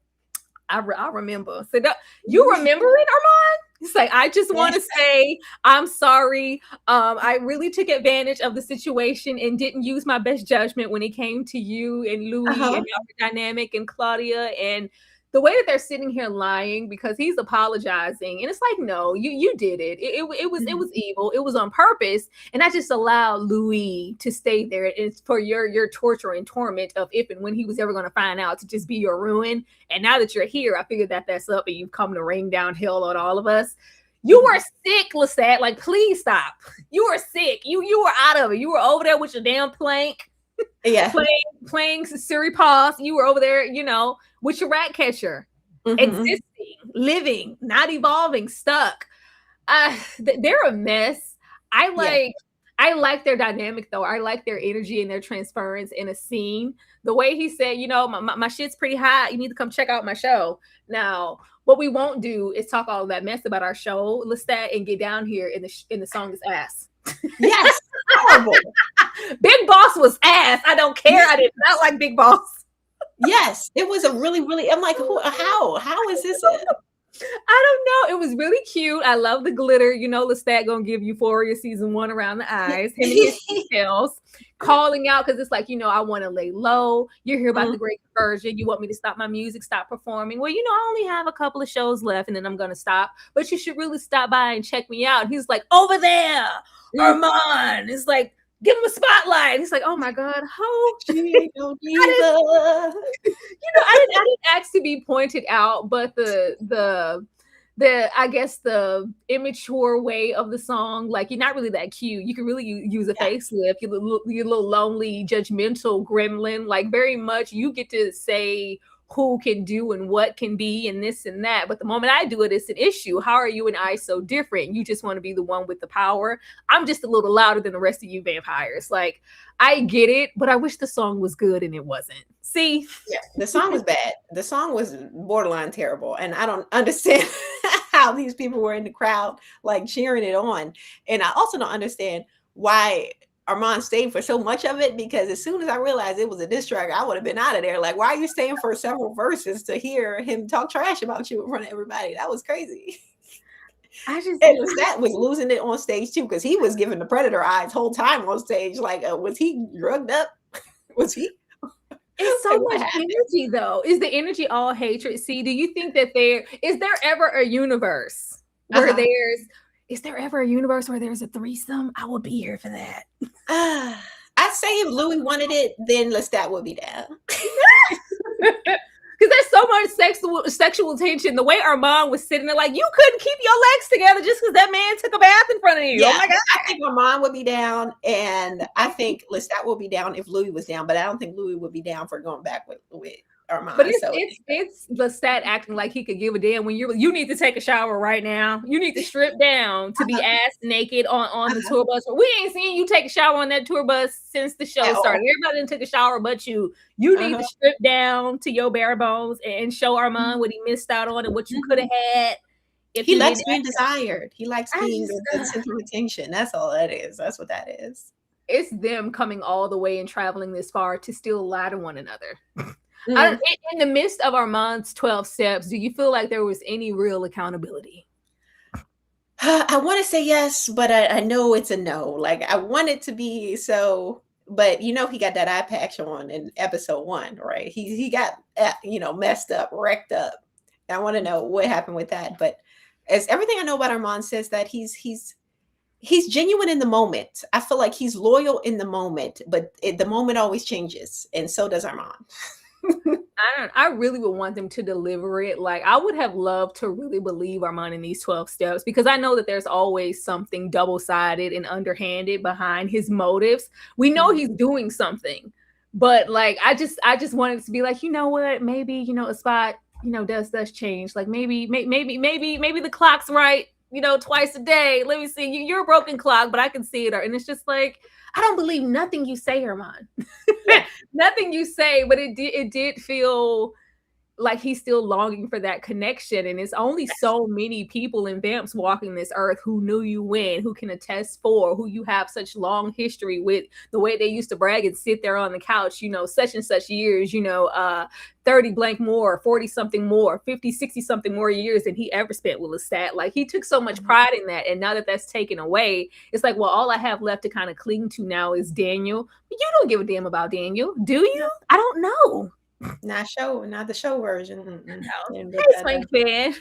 I remember. So you remember it, Armand? It's like, I just want to say I'm sorry. I really took advantage of the situation and didn't use my best judgment when it came to you and Louis and our dynamic and Claudia and the way that they're sitting here lying because he's apologizing. And it's like, no, you did it. It was evil. It was on purpose. And I just allowed Louis to stay there. It's for your torture and torment of if and when he was ever going to find out, to just be your ruin. And now that you're here, I figured that's up and you've come to rain down hell on all of us. You were sick, Lestat. Like, please stop. You were sick. You were out of it. You were over there with your damn plank. Yeah. Playing Siri Paws. You were over there, with your rat catcher, existing, living, not evolving, stuck. They're a mess. I like their dynamic though. I like their energy and their transference in a scene. The way he said, my shit's pretty hot. You need to come check out my show. Now, what we won't do is talk all that mess about our show, Lestat, and get down here in the song is ass. Yes, horrible. Big Boss was ass. I don't care. I did not like Big Boss. Yes, it was a really, really. I'm like, how is this? I don't know. It was really cute. I love the glitter. Lestat gonna give Euphoria season 1 around the eyes. Him and his details calling out because it's like, I want to lay low. You're here about the great conversion. You want me to stop my music, stop performing. Well, I only have a couple of shows left and then I'm gonna stop. But you should really stop by and check me out. And he's like, over there, Armand. It's like, give him a spotlight. He's like, oh my God, I didn't ask to be pointed out, but the I guess the immature way of the song, like you're not really that cute. You can really use a facelift. You're a little lonely, judgmental gremlin. Like very much, you get to say who can do and what can be and this and that. But the moment I do it, it's an issue. How are you and I so different? You just want to be the one with the power. I'm just a little louder than the rest of you vampires. Like, I get it, but I wish the song was good and it wasn't. See? Yeah, the song was bad. The song was borderline terrible. And I don't understand how these people were in the crowd, like cheering it on. And I also don't understand why Armand stayed for so much of it, because as soon as I realized it was a diss track, I would have been out of there. Like, why are you staying for several verses to hear him talk trash about you in front of everybody? That was crazy. And Lestat was losing it on stage too, because he was giving the predator eyes whole time on stage. Like, was he drugged up? Was he? It's so much energy, though. Is the energy all hatred? See, do you think that is there ever a universe where is there ever a universe where there's a threesome? I would be here for that. I'd say if Louis wanted it, then Lestat would be down. Because there's so much sexual tension. The way Armand was sitting there, like, you couldn't keep your legs together just because that man took a bath in front of you. Yeah, oh my God. I think Armand would be down, and I think Lestat will be down if Louis was down, but I don't think Louis would be down for going back with Armand. But it's Lestat acting like he could give a damn when you need to take a shower right now. You need to strip down to be ass naked on the tour bus. We ain't seen you take a shower on that tour bus since the show started. Everybody didn't take a shower but you. You need to strip down to your bare bones and show Armand what he missed out on and what you could have had. If he likes being desired. He likes being the center of attention. That's all that is. That's what that is. It's them coming all the way and traveling this far to still lie to one another. In the midst of Armand's 12 steps, do you feel like there was any real accountability? I want to say yes, but I know it's a no. Like, I want it to be so, but he got that eye patch on in episode 1, right? He got messed up, wrecked up. I want to know what happened with that. But as everything I know about Armand says that he's genuine in the moment. I feel like he's loyal in the moment, but the moment always changes, and so does Armand. I really would want them to deliver it. Like, I would have loved to really believe Armand in these 12 steps, because I know that there's always something double-sided and underhanded behind his motives. We know he's doing something, but like, I just wanted to be like, you know what, maybe, a spot, does change. Like, maybe the clock's right, twice a day. Let me see. You're a broken clock, but I can see it. And it's just like, I don't believe nothing you say, Armand. Nothing you say, but it did feel like he's still longing for that connection. And it's only so many people in Vamps walking this earth who knew you when, who can attest for, who you have such long history with, the way they used to brag and sit there on the couch, such and such years, 30 blank more, 40 something more, 50, 60 something more years than he ever spent with Lestat. Like, he took so much pride in that. And now that that's taken away, it's like, well, all I have left to kind of cling to now is Daniel. But you don't give a damn about Daniel, do you? I don't know. Not the show version. No. Hey, Swank fan.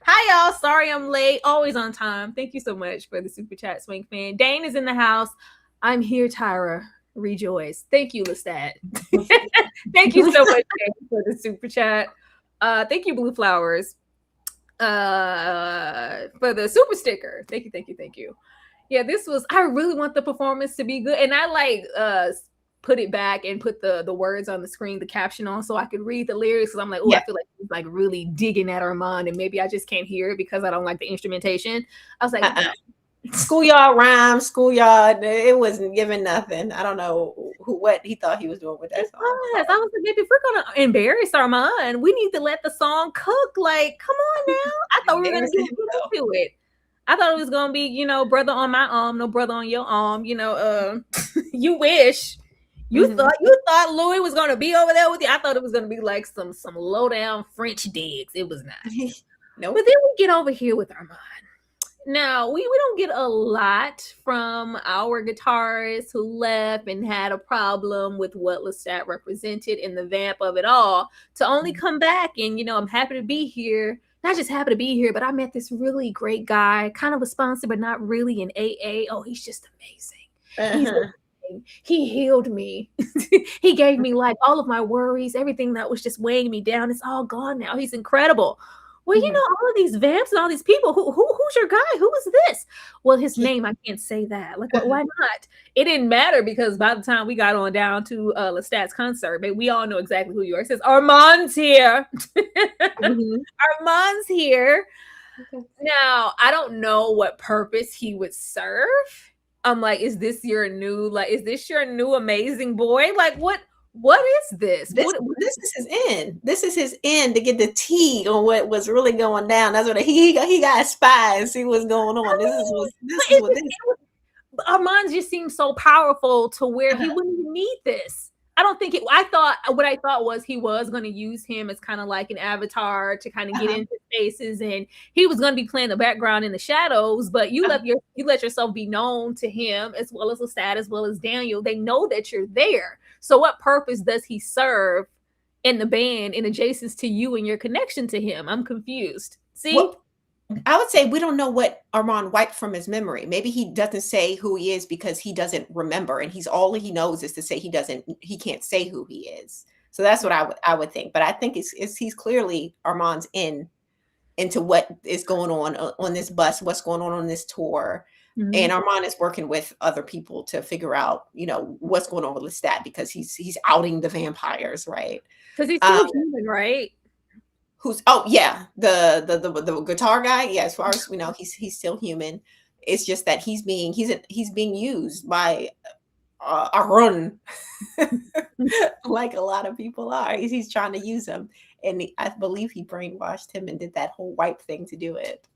Hi, y'all. Sorry I'm late. Always on time. Thank you so much for the super chat, Swank fan. Dane is in the house. I'm here, Tyra. Rejoice. Thank you, Lestat. Thank you so much, Dane, for the super chat. Thank you, Blue Flowers, for the super sticker. Thank you. Yeah, I really want the performance to be good. And I put it back and put the words on the screen, the caption on, so I could read the lyrics. Because I'm like, I feel like he's like really digging at Armand, and maybe I just can't hear it because I don't like the instrumentation. I was like, schoolyard rhyme, schoolyard. It wasn't giving nothing. I don't know what he thought he was doing with that song. I was like, maybe if we're gonna embarrass Armand, we need to let the song cook. Like, come on now. I thought we were gonna get into it. I thought it was gonna be, brother on my arm, no brother on your arm. You wish. You thought Louis was gonna be over there with you. I thought it was gonna be like some low down French digs. It was not. No. But then we get over here with Armand. Now we don't get a lot from our guitarist who left and had a problem with what Lestat represented in the vamp of it all, to only come back and I'm happy to be here. Not just happy to be here, but I met this really great guy, kind of a sponsor, but not really an AA. Oh, he's just amazing. He healed me. He gave me life. All of my worries, everything that was just weighing me down, it's all gone now. He's incredible. well, you know, all of these vamps and all these people, who's your guy? Who is this? Well, his name, I can't say that. Like, why not? It didn't matter because by the time we got on down to Lestat's concert, we all know exactly who you are. It says, Armand's here. Armand's here. Now, I don't know what purpose he would serve. I'm like, is this your new amazing boy? Like, what is this? This is his end. This is his end to get the tea on what was really going down. That's what he got spies, see what's going on. This is what Armand just seems so powerful to where he wouldn't even need this. I don't think what I thought was he was going to use him as kind of like an avatar to kind of get into spaces, and he was going to be playing the background in the shadows. But you let yourself be known to him as well as Lestat, as well as Daniel. They know that you're there. So what purpose does he serve in the band in adjacent to you and your connection to him? I'm confused. See. Well, I would say we don't know what Armand wiped from his memory. Maybe he doesn't say who he is because he doesn't remember, and all he knows is to say he can't say who he is. So that's what I would think. But I think he's clearly Armand's into what is going on this bus, what's going on this tour. And Armand is working with other people to figure out, you know, what's going on with Lestat because he's outing the vampires, right? Because he's still human, right? The guitar guy. Yeah, as far as we know, he's still human. It's just that he's being used by Arun, like a lot of people are. He's trying to use him, and I believe he brainwashed him and did that whole wipe thing to do it.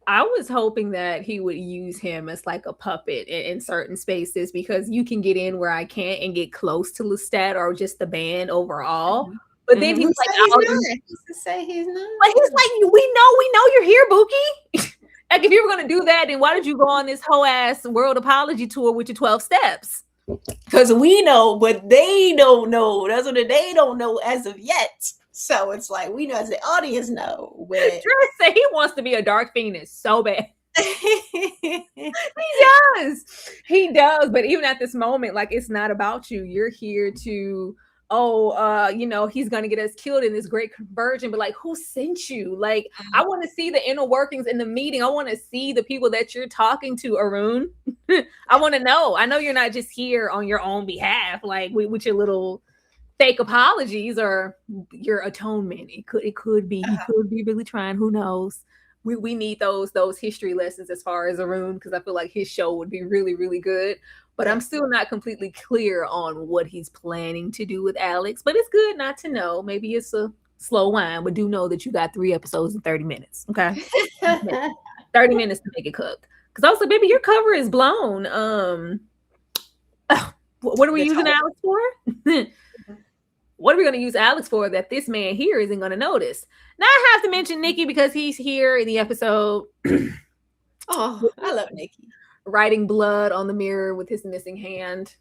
I was hoping that he would use him as like a puppet in certain spaces because you can get in where I can't and get close to Lestat or just the band overall. But then he's like, say he's not. But he's like, we know you're here, Buki. Like, if you were gonna do that, then why did you go on this whole ass world apology tour with your 12 steps? Because we know, but they don't know. That's what they don't know as of yet. So it's like we know as the audience know. Trey say he wants to be a Dark Phoenix so bad. He does. But even at this moment, like, it's not about you. You're here to. He's gonna get us killed in this great conversion, but like, who sent you? Like, I want to see the inner workings in the meeting. I want to see the people that you're talking to, Arun. I want to know. I know you're not just here on your own behalf, like with your little fake apologies or your atonement. It could be he could be really trying. Who knows? We need those history lessons as far as Arun, because I feel like his show would be really, really good. But I'm still not completely clear on what he's planning to do with Alex. But it's good not to know. Maybe it's a slow wind, but do know that you got 3 episodes in 30 minutes. Okay. 30 minutes to make it cook. Because I was like, baby, your cover is blown. What are we using Alex for? What are we going to use Alex for that this man here isn't going to notice? Now I have to mention Nikki because he's here in the episode. Oh, I love Nikki. Writing blood on the mirror with his missing hand.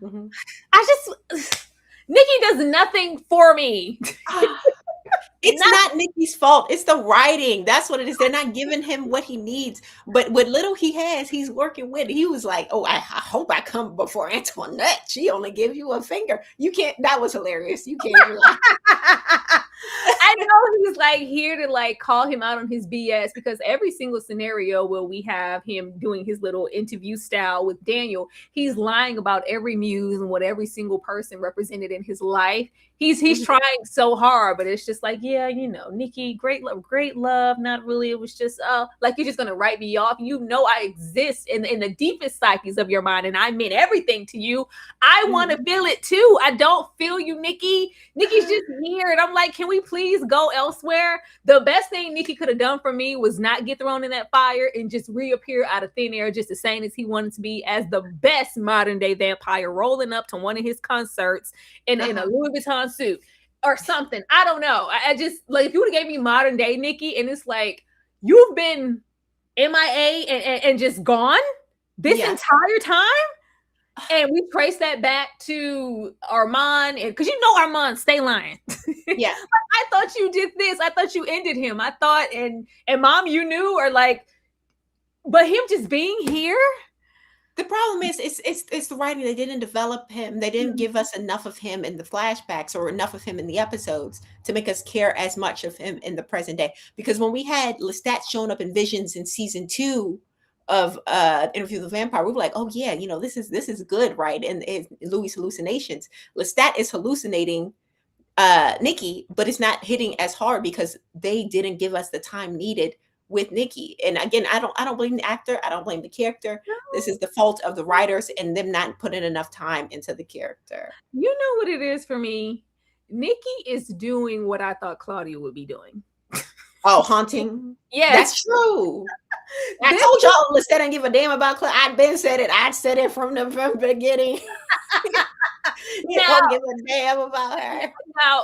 Nikki does nothing for me. It's not Nikki's fault. It's the writing. That's what it is. They're not giving him what he needs. But what little he has, he's working with. He was like, oh, I hope I come before Antoinette. She only gives you a finger. You can't. That was hilarious. You can't. I know he's like here to like call him out on his BS, because every single scenario where we have him doing his little interview style with Daniel, he's lying about every muse and what every single person represented in his life. He's trying so hard, but it's just like, yeah, you know, Nikki, great love, not really. It was just like, you're just gonna write me off. You know, I exist in the deepest psyches of your mind, and I meant everything to you. I want to feel it too. I don't feel you, Nikki. Nikki's just here, and I'm like, can we please go elsewhere? The best thing Nikki could have done for me was not get thrown in that fire and just reappear out of thin air, just the same as he wanted to be, as the best modern day vampire, rolling up to one of his concerts in a Louis Vuitton suit or something. I don't know. I just, like, if you would have gave me modern day Nikki, and it's like, you've been MIA and just gone this entire time. And we trace that back to Armand, and because you know Armand stay lying. Yeah. I thought you did this. I thought you ended him. I thought, and mom, you knew, or like, but him just being here. The problem is it's the writing. They didn't develop him. They didn't give us enough of him in the flashbacks or enough of him in the episodes to make us care as much of him in the present day. Because when we had Lestat showing up in visions in season 2 of Interview with the Vampire, we were like, oh yeah, this is good, right? And Louis' hallucinations. Lestat is hallucinating Nikki, but it's not hitting as hard because they didn't give us the time needed with Nikki. And again, I don't blame the actor. I don't blame the character. This is the fault of the writers and them not putting enough time into the character. You know what it is for me? Nikki is doing what I thought Claudia would be doing. Oh, haunting. Yes. That's true. I told y'all Lestat didn't give a damn about Claudia. I'd been said it. I'd said it from the beginning. You don't give a damn about her. Now,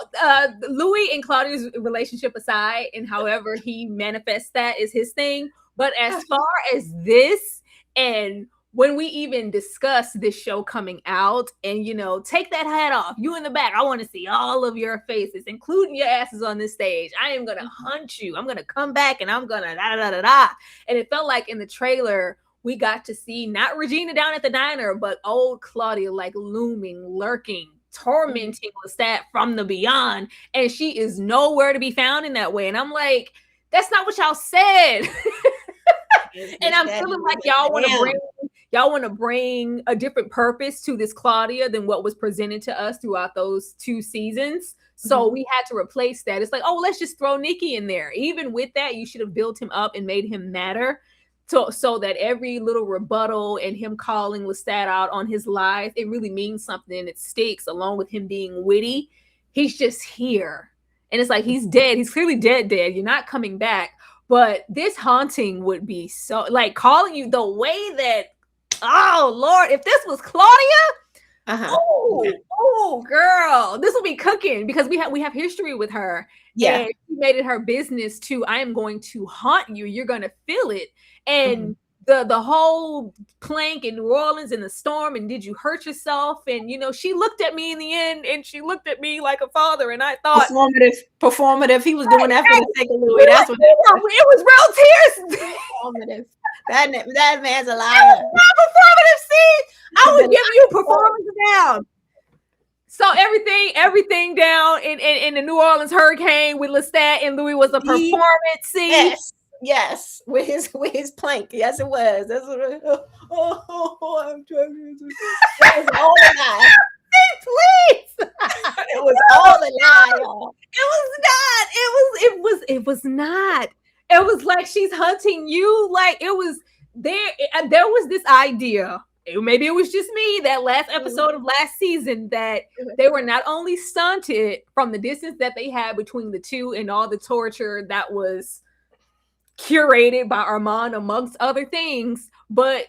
Louis and Claudia's relationship aside, and however he manifests that is his thing. But as far as this, and when we even discuss this show coming out, and take that hat off, you in the back, I want to see all of your faces, including your asses on this stage. I am gonna hunt you. I'm gonna come back, and I'm gonna da da da da. And it felt like in the trailer, we got to see not Regina down at the diner, but old Claudia like looming, lurking, tormenting Lestat from the beyond. And she is nowhere to be found in that way. And I'm like, that's not what y'all said. And I'm feeling like y'all want to bring a different purpose to this Claudia than what was presented to us throughout those 2 seasons. So we had to replace that. It's like, oh, let's just throw Nikki in there. Even with that, you should have built him up and made him matter. So that every little rebuttal and him calling Lestat out on his lies, it really means something and it sticks, along with him being witty. He's just here. And it's like, he's dead. He's clearly dead. You're not coming back. But this haunting would be so, like, calling you the way that, oh, Lord, if this was Claudia, oh, girl, this will be cooking, because we have history with her. Yeah. And she made it her business to, I am going to haunt you. You're going to feel it. And the whole plank in New Orleans and the storm, and did you hurt yourself? And she looked at me in the end, and she looked at me like a father, and I thought performative. He was doing that for the sake of Louis. That's what it was. Real tears. Performative. That man's a liar. That was not performative. See, I would give you performance down. So everything down in the New Orleans hurricane with Lestat and Louis was a performance scene. Yes, with his plank. Yes, it was. That's what it was. I'm trying to. That was all a lie. Please. It was all a lie, y'all. It was not. It was like she's hunting you. Like, it was there. There was this idea. Maybe it was just me, that last episode of last season, that they were not only stunted from the distance that they had between the two and all the torture that was curated by Armand, amongst other things, but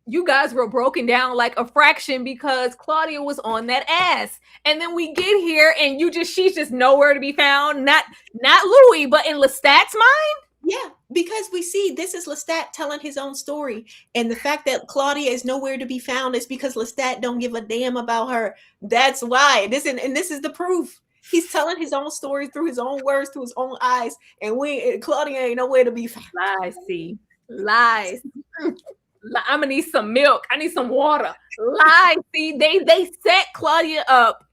you guys were broken down like a fraction because Claudia was on that ass. And then we get here and she's just nowhere to be found. Not Louis, but in Lestat's mind. Yeah, because we see this is Lestat telling his own story. And the fact that Claudia is nowhere to be found is because Lestat don't give a damn about her. That's why. This is the proof. He's telling his own story through his own words, through his own eyes. And Claudia ain't nowhere to be found. Lies. I'm gonna need some milk. I need some water. Lies. See, they set Claudia up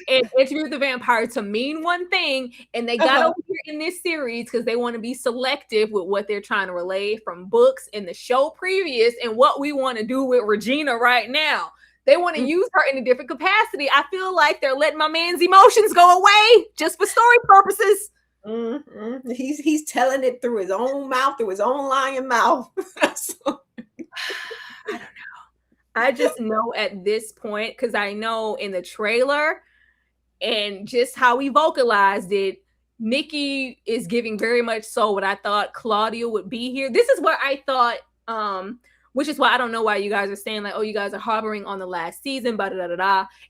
and Interview the Vampire to mean one thing, and they got over here in this series because they want to be selective with what they're trying to relay from books in the show previous and what we want to do with Regina right now. They want to use her in a different capacity. I feel like they're letting my man's emotions go away just for story purposes. Mm-hmm. He's telling it through his own mouth, through his own lying mouth. I don't know. I just know at this point, because I know in the trailer and just how we vocalized it, Nikki is giving very much so what I thought Claudia would be here. This is where I thought, which is why I don't know why you guys are saying like, oh, you guys are harboring on the last season,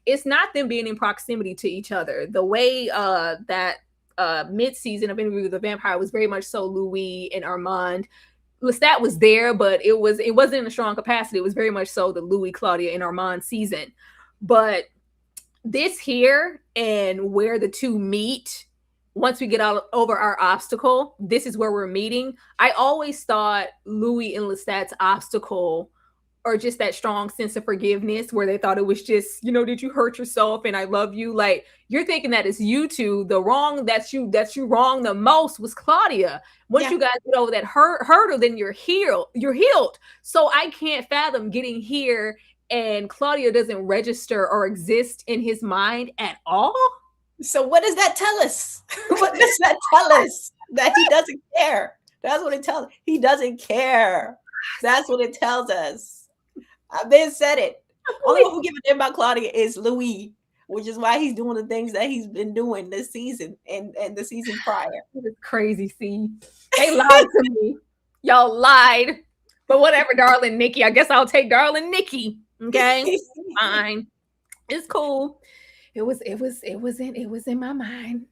It's not them being in proximity to each other. The way that mid-season of Interview with the Vampire was very much so Louis and Armand. Lestat was there, but it wasn't in a strong capacity. It was very much so the Louis, Claudia, and Armand season. But this here and where the two meet, once we get over our obstacle, this is where we're meeting. I always thought Louis and Lestat's obstacle or just that strong sense of forgiveness where they thought it was just, did you hurt yourself and I love you? Like, you're thinking that it's you two. The wrong that's you wrong the most was Claudia. Once you guys get over that hurdle, then you're healed. So I can't fathom getting here and Claudia doesn't register or exist in his mind at all. So what does that tell us? What does that tell us? That he doesn't care. That's what it tells us. He doesn't care. That's what it tells us. I've been said it. Only one who give a damn about Claudia is Louis, which is why he's doing the things that he's been doing this season and the season prior. It's crazy. See, they lied to me. Y'all lied. But whatever, darling Nikki. I guess I'll take darling Nikki. Okay, fine. It's cool. It was in my mind.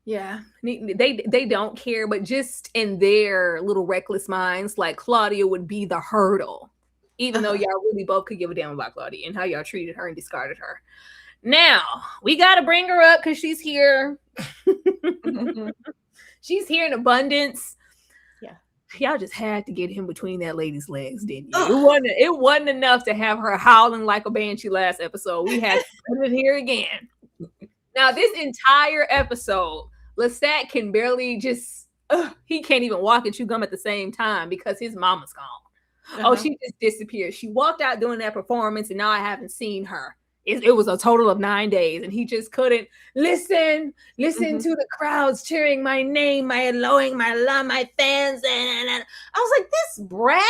Yeah, they don't care, but just in their little reckless minds, like Claudia would be the hurdle, even though y'all really both could give a damn about Claudia and how y'all treated her and discarded her. Now we got to bring her up because she's here. She's here in abundance. Yeah, y'all just had to get him between that lady's legs, didn't you? It wasn't enough to have her howling like a banshee last episode. We had to put it here again. Now this entire episode, Lestat can barely he can't even walk and chew gum at the same time because his mama's gone. Oh, she just disappeared. She walked out doing that performance and now I haven't seen her. It was a total of 9 days and he just couldn't listen to the crowds cheering my name, my allowing, my love, my fans. And I was like, this brat.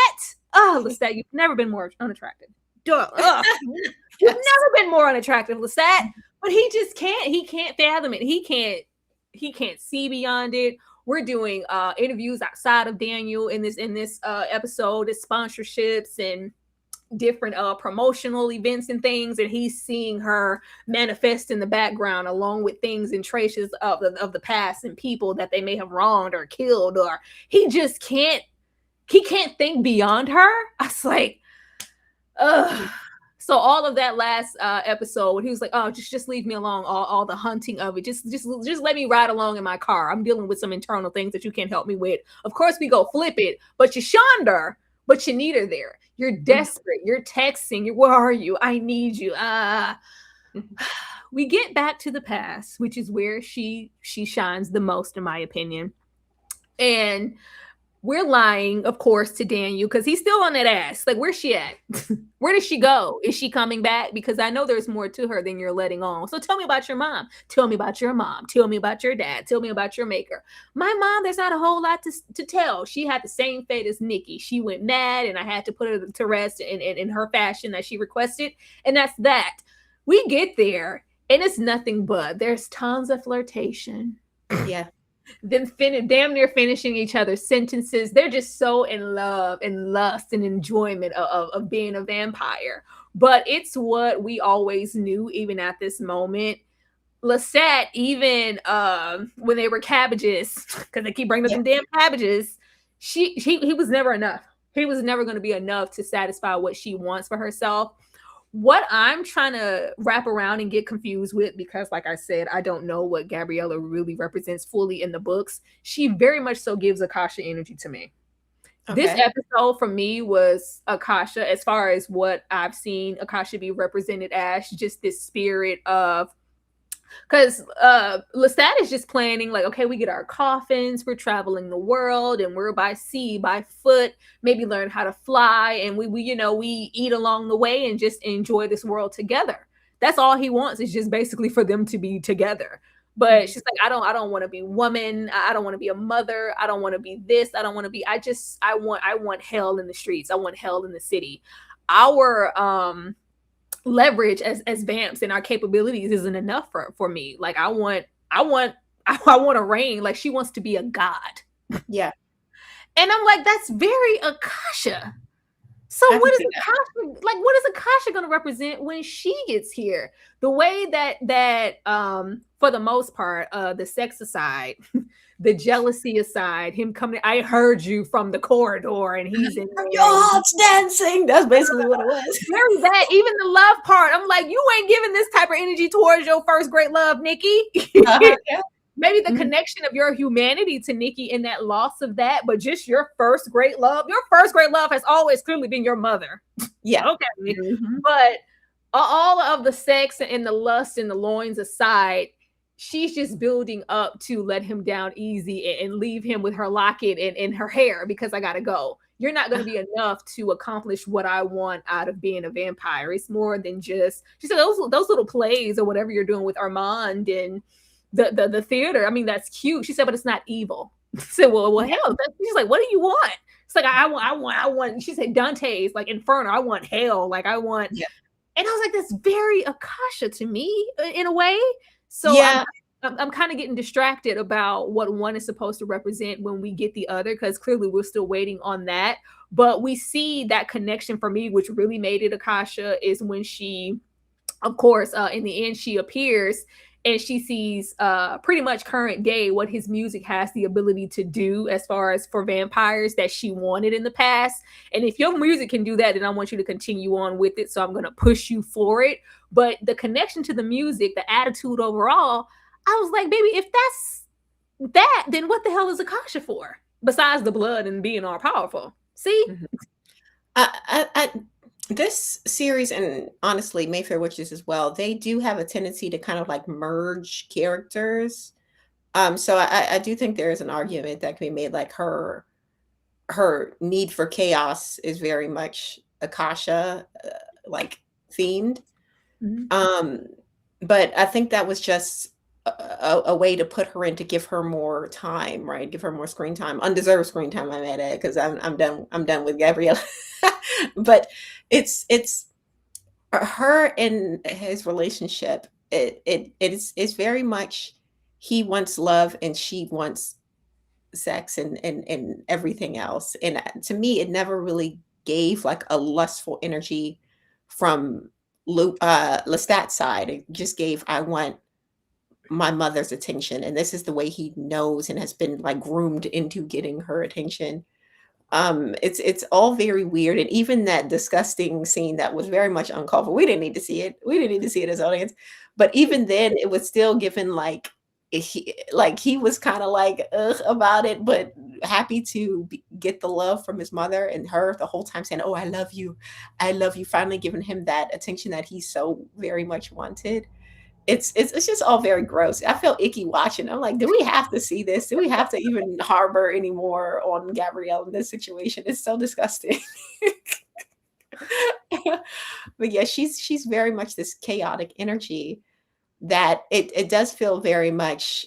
Oh, Lestat, you've never been more unattractive. Duh. You've never been more unattractive, Lestat. But he just can't. He can't fathom it. He can't see beyond it. We're doing interviews outside of Daniel in this episode. It's sponsorships and different promotional events and things, and he's seeing her manifest in the background along with things and traces of the past and people that they may have wronged or killed, or he just can't. He can't think beyond her. I was like, ugh. So all of that last episode, when he was like, "Oh, just leave me alone." All the hunting of it, just let me ride along in my car. I'm dealing with some internal things that you can't help me with. Of course, we go flip it, but you shunned her, but you need her there. You're desperate. You're texting. Where are you? I need you. We get back to the past, which is where she shines the most, in my opinion, and. We're lying, of course, to Daniel because he's still on that ass. Like, where's she at? Where does she go? Is she coming back? Because I know there's more to her than you're letting on. So tell me about your mom. Tell me about your mom. Tell me about your dad. Tell me about your maker. My mom, there's not a whole lot to tell. She had the same fate as Nikki. She went mad, and I had to put her to rest in her fashion that she requested. And that's that. We get there, and it's nothing but there's tons of flirtation. Yeah. Then damn near finishing each other's sentences. They're just so in love and lust and enjoyment of being a vampire. But it's what we always knew, even at this moment. Lestat, even when they were cabbages, because they keep bringing up them damn cabbages, he was never enough. He was never going to be enough to satisfy what she wants for herself. What I'm trying to wrap around and get confused with, because like I said, I don't know what Gabriella really represents fully in the books. She very much so gives Akasha energy to me. Okay. This episode for me was Akasha, as far as what I've seen Akasha be represented as, just this spirit of, because Lestat is just planning like, okay, we get our coffins, we're traveling the world, and we're by sea, by foot, maybe learn how to fly, and we eat along the way and just enjoy this world together. That's all he wants, is just basically for them to be together. But she's like, I don't want to be woman, I don't want to be a mother, I don't want to be this, I don't want to be, I want hell in the streets, I want hell in the city. Our leverage as vamps and our capabilities isn't enough for me. Like I want a reign. Like she wants to be a god. Yeah. And I'm like, that's very Akasha. So what is Akasha going to represent when she gets here? The way that for the most part, the sex aside, the jealousy aside, him coming, I heard you from the corridor and he's in your heart's dancing. That's basically what it was. Very that, even the love part. I'm like, you ain't giving this type of energy towards your first great love, Nikki. Yeah. maybe the connection of your humanity to Nikki and that loss of that, but just your first great love. Your first great love has always clearly been your mother. Yeah. Okay. But all of the sex and the lust and the loins aside, she's just building up to let him down easy and leave him with her locket and her hair because I gotta go. You're not going to be enough to accomplish what I want out of being a vampire. It's more than just, she said, those little plays or whatever you're doing with Armand and the theater. I mean, that's cute. She said, but it's not evil. I said, well, hell. She's like, what do you want? It's like, I want. She said, Dante's like Inferno. I want hell. Like I want. Yeah. And I was like, that's very Akasha to me in a way. So yeah. I'm kind of getting distracted about what one is supposed to represent when we get the other, because clearly we're still waiting on that. But we see that connection for me, which really made it Akasha, is when she, of course, in the end, she appears and she sees pretty much current day what his music has the ability to do as far as for vampires that she wanted in the past. And if your music can do that, then I want you to continue on with it. So I'm going to push you for it. But the connection to the music, the attitude overall, I was like, baby, if that's that, then what the hell is Akasha for? Besides the blood and being all powerful. See? This series, and honestly, Mayfair Witches as well, they do have a tendency to kind of like merge characters. So I do think there is an argument that can be made, like her need for chaos is very much Akasha like themed. But I think that was just a way to put her in, to give her more time, right? Give her more screen time, undeserved screen time, I might add, because I'm done with Gabrielle. But it's her and his relationship. It's very much, he wants love and she wants sex and everything else. And to me, it never really gave like a lustful energy from Lestat's side. It just gave, I want my mother's attention, and this is the way he knows and has been like groomed into getting her attention. It's all very weird. And even that disgusting scene that was very much uncalled for, we didn't need to see it as audience, but even then it was still given like he was kind of like ugh about it, but happy to get the love from his mother, and her the whole time saying, oh, I love you, finally giving him that attention that he so very much wanted. It's just all very gross. I feel icky watching. I'm like, do we have to see this? Do we have to even harbor anymore on Gabrielle in this situation? It's so disgusting. But yeah, she's very much this chaotic energy that it does feel very much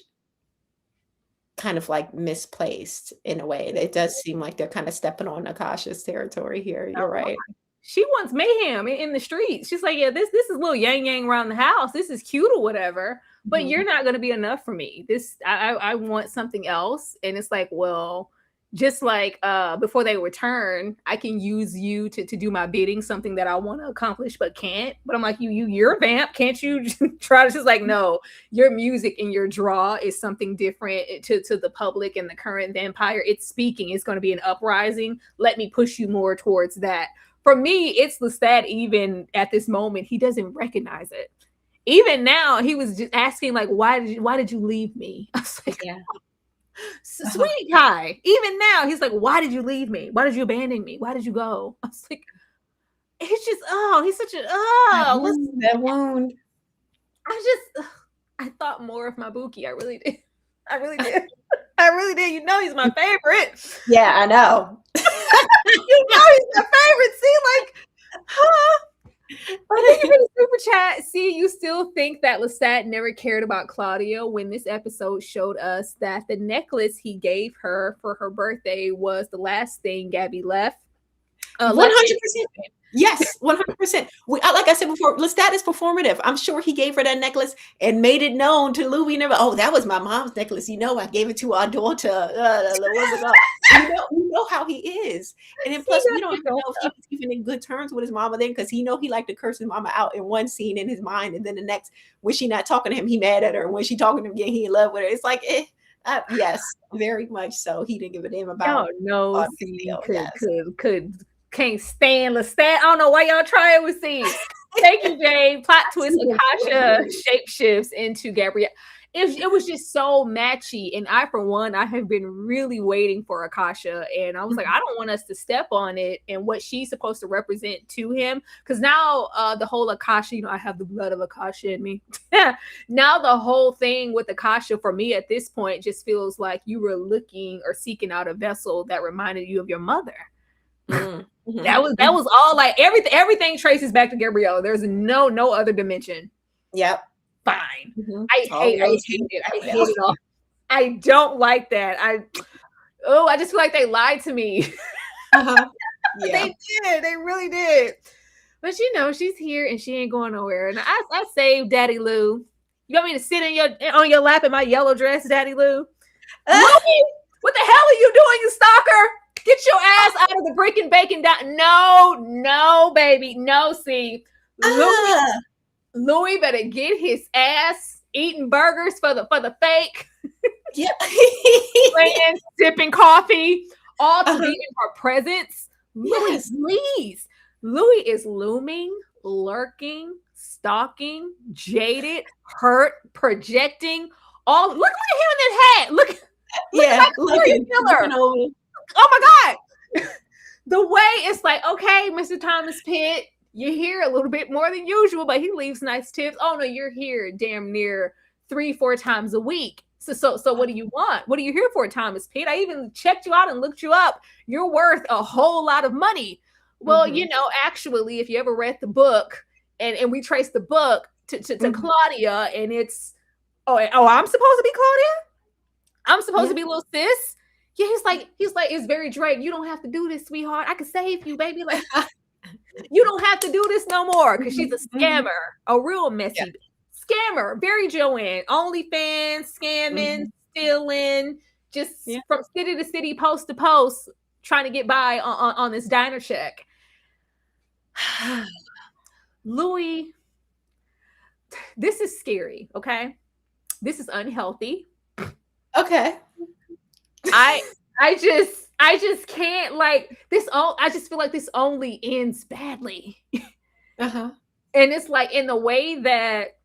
kind of like misplaced in a way. It does seem like they're kind of stepping on Akasha's territory here. You're right. She wants mayhem in the streets. She's like, yeah, this is little yang around the house. This is cute or whatever, but you're not going to be enough for me. I want something else. And it's like, well, just like before they return, I can use you to do my bidding, something that I want to accomplish but can't. But I'm like, you're a vamp. Can't you try to? Just like, no, your music and your draw is something different to the public and the current vampire. It's speaking. It's going to be an uprising. Let me push you more towards that. For me, it's Lestat. Even at this moment, he doesn't recognize it. Even now, he was just asking, like, why did you leave me? I was like, yeah. Sweetie pie. Even now, he's like, why did you leave me? Why did you abandon me? Why did you go? I was like, it's just, he's such a, that wound. I thought more of my Buki. I really did. I really did. You know, he's my favorite. Yeah, I know. You know he's my favorite. See, like, I think you're in the super chat. See, you still think that Lestat never cared about Claudia when this episode showed us that the necklace he gave her for her birthday was the last thing Gabby left. 100%. Yes, 100%. Like I said before, Lestat is performative. I'm sure he gave her that necklace and made it known to Louis. Never. Oh, that was my mom's necklace. You know, I gave it to our daughter. You know how he is. And then plus, we don't even know if he was even in good terms with his mama then, because he liked to curse his mama out in one scene in his mind, and then the next, when she not talking to him, he mad at her. And when she talking to him again, he in love with her. It's like, yes, very much so. He didn't give a damn about. No, can't stand Lestat. I don't know why y'all try it with C. Thank you, Jay. Plot twist: Akasha shapeshifts into Gabrielle. it was just so matchy. And I, for one, I have been really waiting for Akasha. And I was like, I don't want us to step on it and what she's supposed to represent to him. Because now the whole Akasha, I have the blood of Akasha in me. Now the whole thing with Akasha for me at this point just feels like you were looking or seeking out a vessel that reminded you of your mother. Mm-hmm. That was all like everything traces back to Gabriella. There's no other dimension. Yep. Fine. Mm-hmm. I hate it. I hate it all. I don't like that. I just feel like they lied to me. Yeah. They did. They really did. But she's here and she ain't going nowhere. And I saved Daddy Lou. You want me to sit on your lap in my yellow dress, Daddy Lou? Louie, what the hell are you doing, you stalker? Get your ass out of the brick and bacon down. No, baby. No, see. Louis better get his ass eating burgers for the fake. Yeah. Playing, sipping coffee, all to be in her presence. Yes. Please. Louis is looming, lurking, stalking, jaded, hurt, projecting. Look at him in that hat. Look looking killer. Oh my God. The way it's like, okay, Mr. Thomas Pitt, you're here a little bit more than usual, but he leaves nice tips. Oh no, you're here damn near 3-4 times a week. So what do you want? What are you here for, Thomas Pitt? I even checked you out and looked you up. You're worth a whole lot of money. Well, actually, if you ever read the book and we trace the book to Claudia, and it's I'm supposed to be Claudia? I'm supposed to be little sis? Yeah, he's like, it's very Drake. You don't have to do this, sweetheart. I can save you, baby. Like, you don't have to do this no more, because she's a scammer, a real messy scammer, very Joanne. OnlyFans, scamming, stealing, just from city to city, post to post, trying to get by on this diner check. Louis, this is scary, okay? This is unhealthy. Okay. I just can't, like, I just feel like this only ends badly. Uh-huh. And it's like, in the way that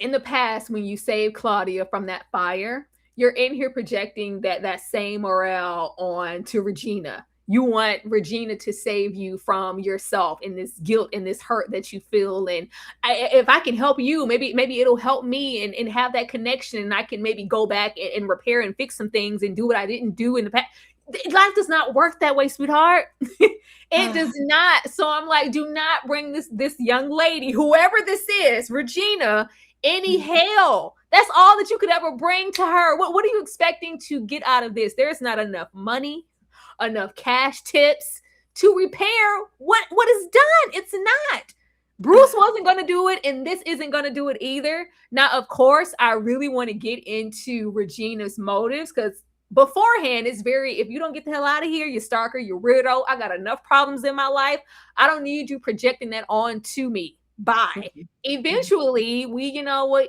in the past, when you saved Claudia from that fire, you're in here projecting that same morale on to Regina. You want Regina to save you from yourself and this guilt and this hurt that you feel. And if I can help you, maybe it'll help me and have that connection, and I can maybe go back and repair and fix some things and do what I didn't do in the past. Life does not work that way, sweetheart. It does not. So I'm like, do not bring this young lady, whoever this is, Regina, any hell. That's all that you could ever bring to her. What are you expecting to get out of this? There's not enough money, enough cash tips to repair what is done. It's not. Bruce wasn't going to do it, and this isn't going to do it either. Now, of course, I really want to get into Regina's motives, because beforehand, it's very, if you don't get the hell out of here, you stalker, you weirdo, I got enough problems in my life. I don't need you projecting that on to me. Bye. Eventually, we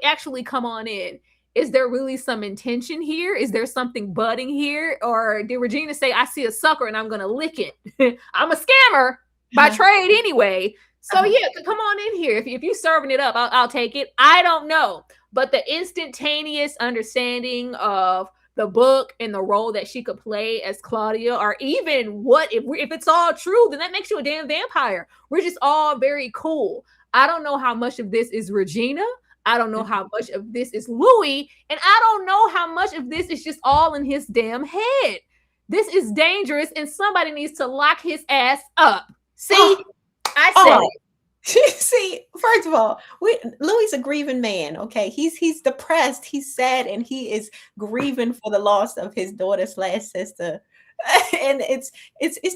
actually come on in. Is there really some intention here? Is there something budding here? Or did Regina say, I see a sucker and I'm going to lick it? I'm a scammer by trade anyway. So yeah, come on in here. If you're serving it up, I'll take it. I don't know. But the instantaneous understanding of the book and the role that she could play as Claudia, or even if it's all true, then that makes you a damn vampire. We're just all very cool. I don't know how much of this is Regina. I don't know how much of this is Louis. And I don't know how much of this is just all in his damn head. This is dangerous, and somebody needs to lock his ass up. See, I said it. See, first of all, Louis a grieving man. Okay, he's depressed, he's sad, and he is grieving for the loss of his daughter/sister. And it's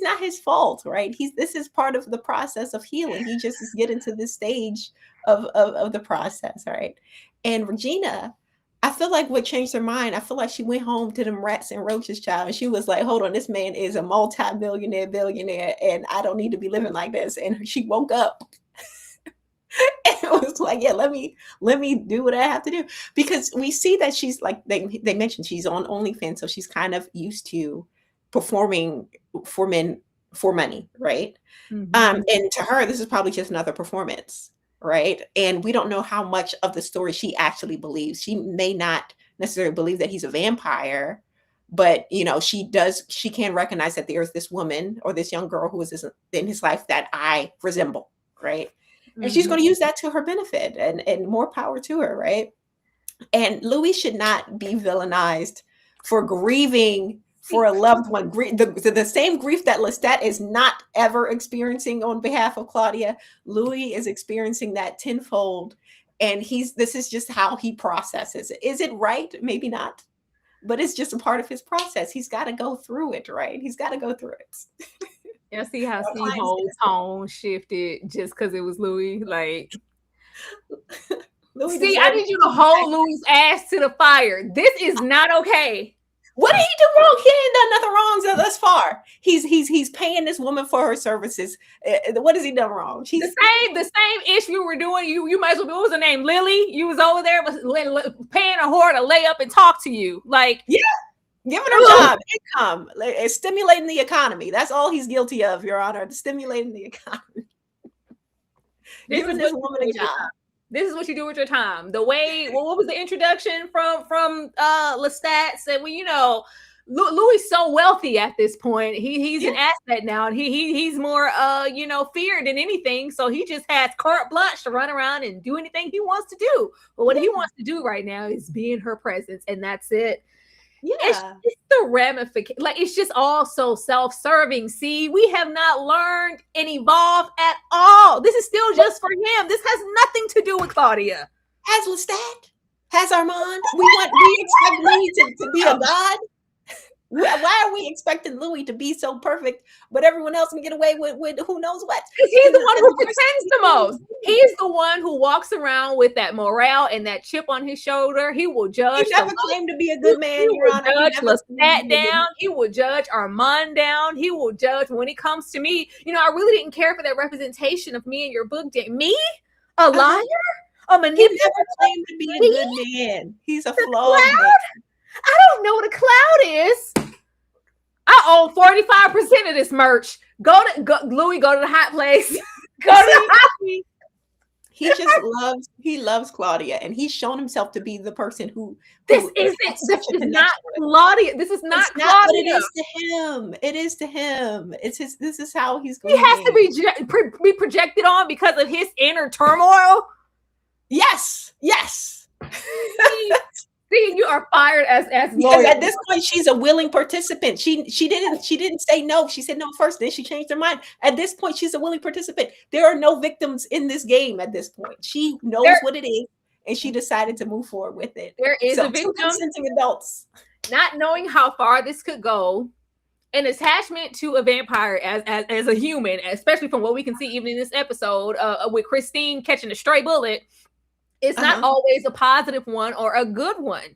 not his fault, right? This is part of the process of healing. He just is getting to this stage of the process, right? And Regina, I feel like what changed her mind, I feel like she went home to them rats and roaches, child, and she was like, hold on, this man is a multi-millionaire, billionaire, and I don't need to be living like this. And she woke up. And it was like, yeah, let me do what I have to do, because we see that she's like, they mentioned she's on OnlyFans, so she's kind of used to performing for men for money, right? And to her, this is probably just another performance. right? And we don't know how much of the story she actually believes. She may not necessarily believe that he's a vampire, but she can recognize that there's this woman or this young girl who is in his life that I resemble, right? And she's going to use that to her benefit, and more power to her, right? And Louis should not be villainized for grieving for a loved one. The same grief that Lestat is not ever experiencing on behalf of Claudia, Louis is experiencing that tenfold. And this is just how he processes it. Is it right? Maybe not. But it's just a part of his process. He's got to go through it, right? He's got to go through it. Yeah, see how Steve's whole tone shifted just because it was Louis. Like, Louis, I need you to hold Louis' ass to the fire. This is not okay. What did he do wrong? He ain't done nothing wrong thus far. He's paying this woman for her services. What has he done wrong? The same ish you were doing. You might as well. What was her name? Lily. You was over there paying a whore to lay up and talk to you. Like, yeah, giving her job, income, stimulating the economy. That's all he's guilty of, Your Honor. Stimulating the economy. Giving this woman a job. This is what you do with your time. The way, what was the introduction from Lestat? Said, well, Louis so wealthy at this point. He's an asset now, and he's more feared than anything. So he just has carte blanche to run around and do anything he wants to do. But what he wants to do right now is be in her presence, and that's it. Yeah, it's the ramification. Like, it's just all so self-serving. See, we have not learned and evolved at all. This is still just for him. This has nothing to do with Claudia. Has Lestat? Has Armand? We expect Louis to be a god. Why are we expecting Louis to be so perfect, but everyone else can get away with who knows what? He's the one who pretends the most. He's the one who walks around with that morale and that chip on his shoulder. He will judge. He never claimed to be a good man. He will judge Lestat down. He will judge Armand down. He will judge when it comes to me. I really didn't care for that representation of me in your book. Me? A liar? A manipulator? He never claimed to be a good man. He's a flawed man. I don't know what a cloud is. I own 45% of this merch. Louis, go to the hot place. Go to the hot place. He loves Claudia, and he's shown himself to be the person who this is not Claudia. This is not Claudia. But it is to him. It is to him. This is how he's going. He has to be projected on because of his inner turmoil. Yes. See, you are fired as because at this point she's a willing participant. She didn't say no. She said no first, then she changed her mind. At this point, she's a willing participant. There are no victims in this game at this point. She knows what it is, and she decided to move forward with it. There is a victim. Consenting adults, not knowing how far this could go, an attachment to a vampire as a human, especially from what we can see even in this episode, with Christine catching a stray bullet. It's not always a positive one or a good one.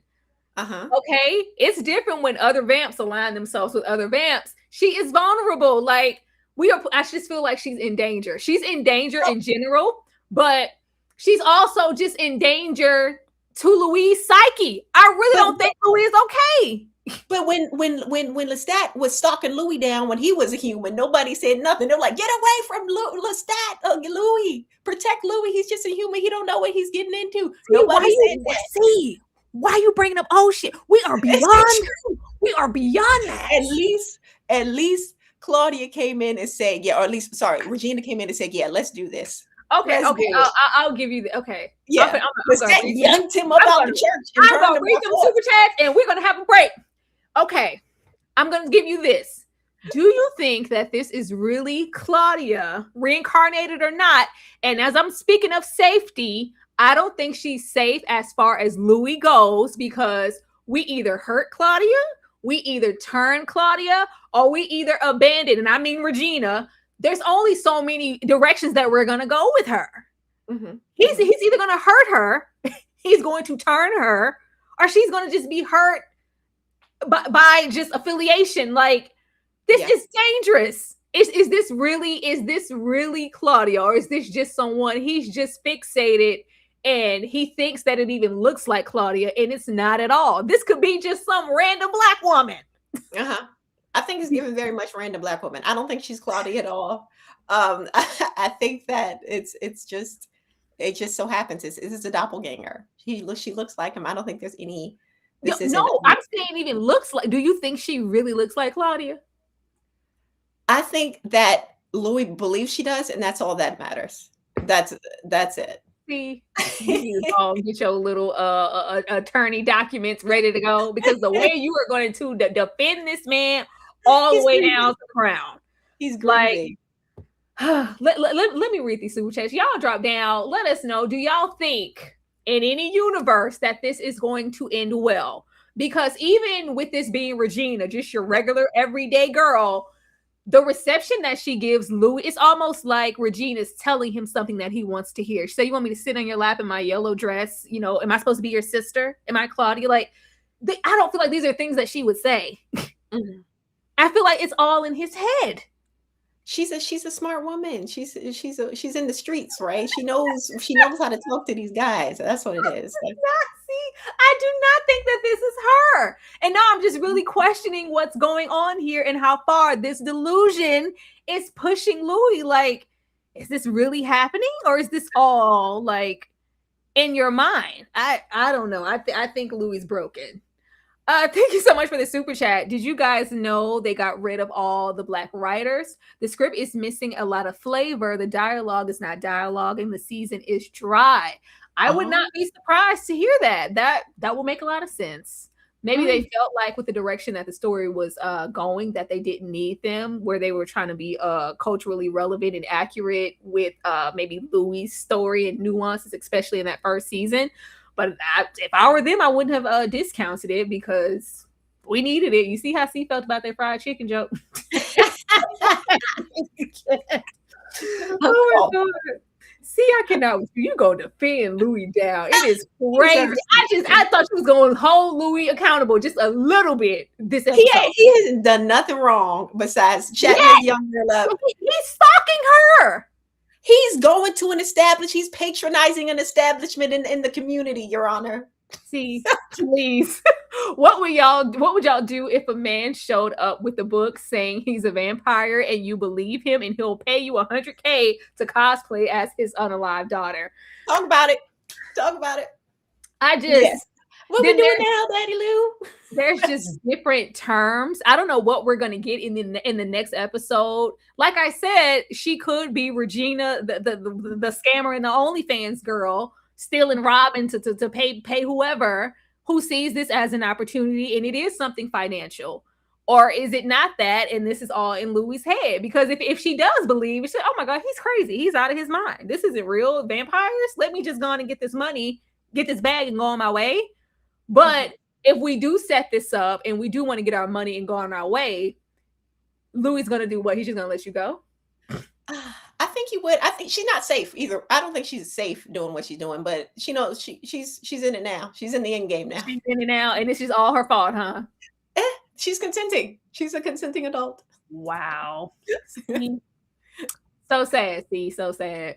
Okay? It's different when other vamps align themselves with other vamps. She is vulnerable. Like, I just feel like she's in danger. She's in danger in general, but she's also just in danger to Louis' psyche. I really don't think Louis is okay. But when Lestat was stalking Louis down when he was a human, nobody said nothing. They're like, get away from Lestat, Louis. Protect Louis. He's just a human. He don't know what he's getting into. Nobody said that. See, why are you bringing up? Oh shit, we are beyond. We are beyond that. At least Claudia came in and said, yeah, or at least, Regina came in and said, yeah, let's do this. Okay, I'll give you the okay. Yeah, Lestat yanked him up out the church. I'm gonna read them super chats, and we're gonna have a break. Okay, I'm going to give you this. Do you think that this is really Claudia, reincarnated or not? And as I'm speaking of safety, I don't think she's safe as far as Louis goes, because we either hurt Claudia, we either turn Claudia, or we either abandon, and I mean Regina. There's only so many directions that we're going to go with her. He's either going to hurt her, he's going to turn her, or she's going to just be hurt by just affiliation. Like, this is dangerous. Is this really Claudia, or is this just someone he's just fixated and he thinks that it even looks like Claudia, and it's not at all? This could be just some random black woman. I think it's given very much random black woman. I don't think she's Claudia at all. I think that it's just It just so happens this is a doppelganger. She looks like him. I don't think there's any. This No, isn't. no, I'm saying even looks like. Do you think she really looks like Claudia? I think that Louis believes she does, and that's all that matters. That's it. See, you need to go get your little attorney documents ready to go, because the way you are going to defend this man all the way down to the crown. He's grieving. Let me read these super chats. Y'all drop down. Let us know. Do y'all think in any universe that this is going to end well? Because even with this being Regina, just your regular everyday girl, the reception that she gives Louis, it's almost like Regina's telling him something that he wants to hear. So you want me to sit on your lap in my yellow dress? You know, am I supposed to be your sister? Am I Claudia? Like, I don't feel like these are things that she would say. Mm-hmm. I feel like it's all in his head. She's a smart woman. She's in the streets, right? She knows how to talk to these guys. That's what it is. I do not think that this is her. And now I'm just really questioning what's going on here and how far this delusion is pushing Louis. Like, is this really happening, or is this all like in your mind? I don't know. I think Louis is broken. Thank you so much for the super chat. Did you guys know they got rid of all the Black writers? The script is missing a lot of flavor. The dialogue is not dialogue, and the season is dry. I would not be surprised to hear that. That will make a lot of sense. Maybe they felt like with the direction that the story was going, that they didn't need them, where they were trying to be culturally relevant and accurate with maybe Louis' story and nuances, especially in that first season. But if I were them, I wouldn't have discounted it, because we needed it. You see how C felt about that fried chicken joke? Oh my God. See, I cannot. You go defend Louis down. It is crazy. I thought she was going to hold Louis accountable just a little bit this episode. He hasn't done nothing wrong besides chatting his young girl up. He's stalking her. He's going to an establishment. He's patronizing an establishment in the community, Your Honor. See, please. What would y'all do if a man showed up with a book saying he's a vampire and you believe him and he'll pay you $100K to cosplay as his unalive daughter? Talk about it. What we doing now, Daddy Lou? There's just different terms. I don't know what we're gonna get in the next episode. Like I said, she could be Regina, the scammer and the OnlyFans girl, stealing Robin to pay whoever who sees this as an opportunity, and it is something financial. Or is it not that, and this is all in Louis' head? Because if she does believe, she, oh my God, he's crazy. He's out of his mind. This isn't real vampires. Let me just go on and get this money, get this bag, and go on my way. But if we do set this up and we do want to get our money and go on our way, Louis is going to do what? He's just going to let you go? I think he would. I think she's not safe either. I don't think she's safe doing what she's doing, but she knows she's in it now. She's in the end game now. She's in it now, and it's just all her fault, huh? She's consenting. She's a consenting adult. Wow. So sad, see, so sad.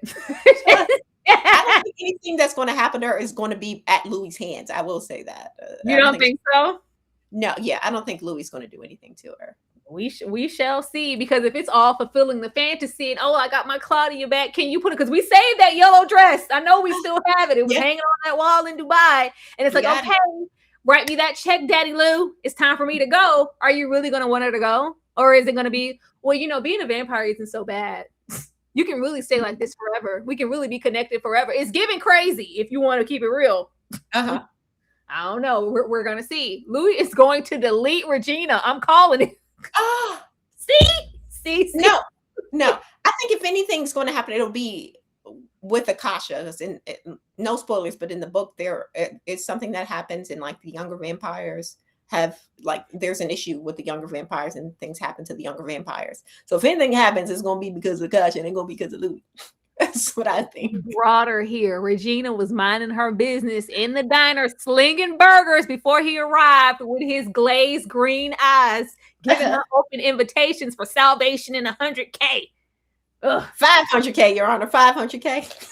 I don't think anything that's going to happen to her is going to be at Louis' hands. I will say that. You don't think so? No, yeah, I don't think Louis is going to do anything to her. We shall see, because if it's all fulfilling the fantasy and I got my Claudia back, can you put it? Because we saved that yellow dress. I know we still have it. It was hanging on that wall in Dubai, and it's like, okay, write me that check, Daddy Lou. It's time for me to go. Are you really going to want her to go, or is it going to be, well, being a vampire isn't so bad. You can really stay like this forever. We can really be connected forever. It's giving crazy if you want to keep it real. I don't know. We're going to see. Louis is going to delete Regina. I'm calling it. See? No. I think if anything's going to happen, it'll be with Akasha. No spoilers, but in the book, there is something that happens in like the younger vampires have, like, there's an issue with the younger vampires and things happen to the younger vampires. So if anything happens, it's going to be because of Akasha and it's going to be because of Louis. That's what I think. Broader here. Regina was minding her business in the diner, slinging burgers before he arrived with his glazed green eyes, giving her open invitations for salvation and $100K. 500K, Your Honor, 500K.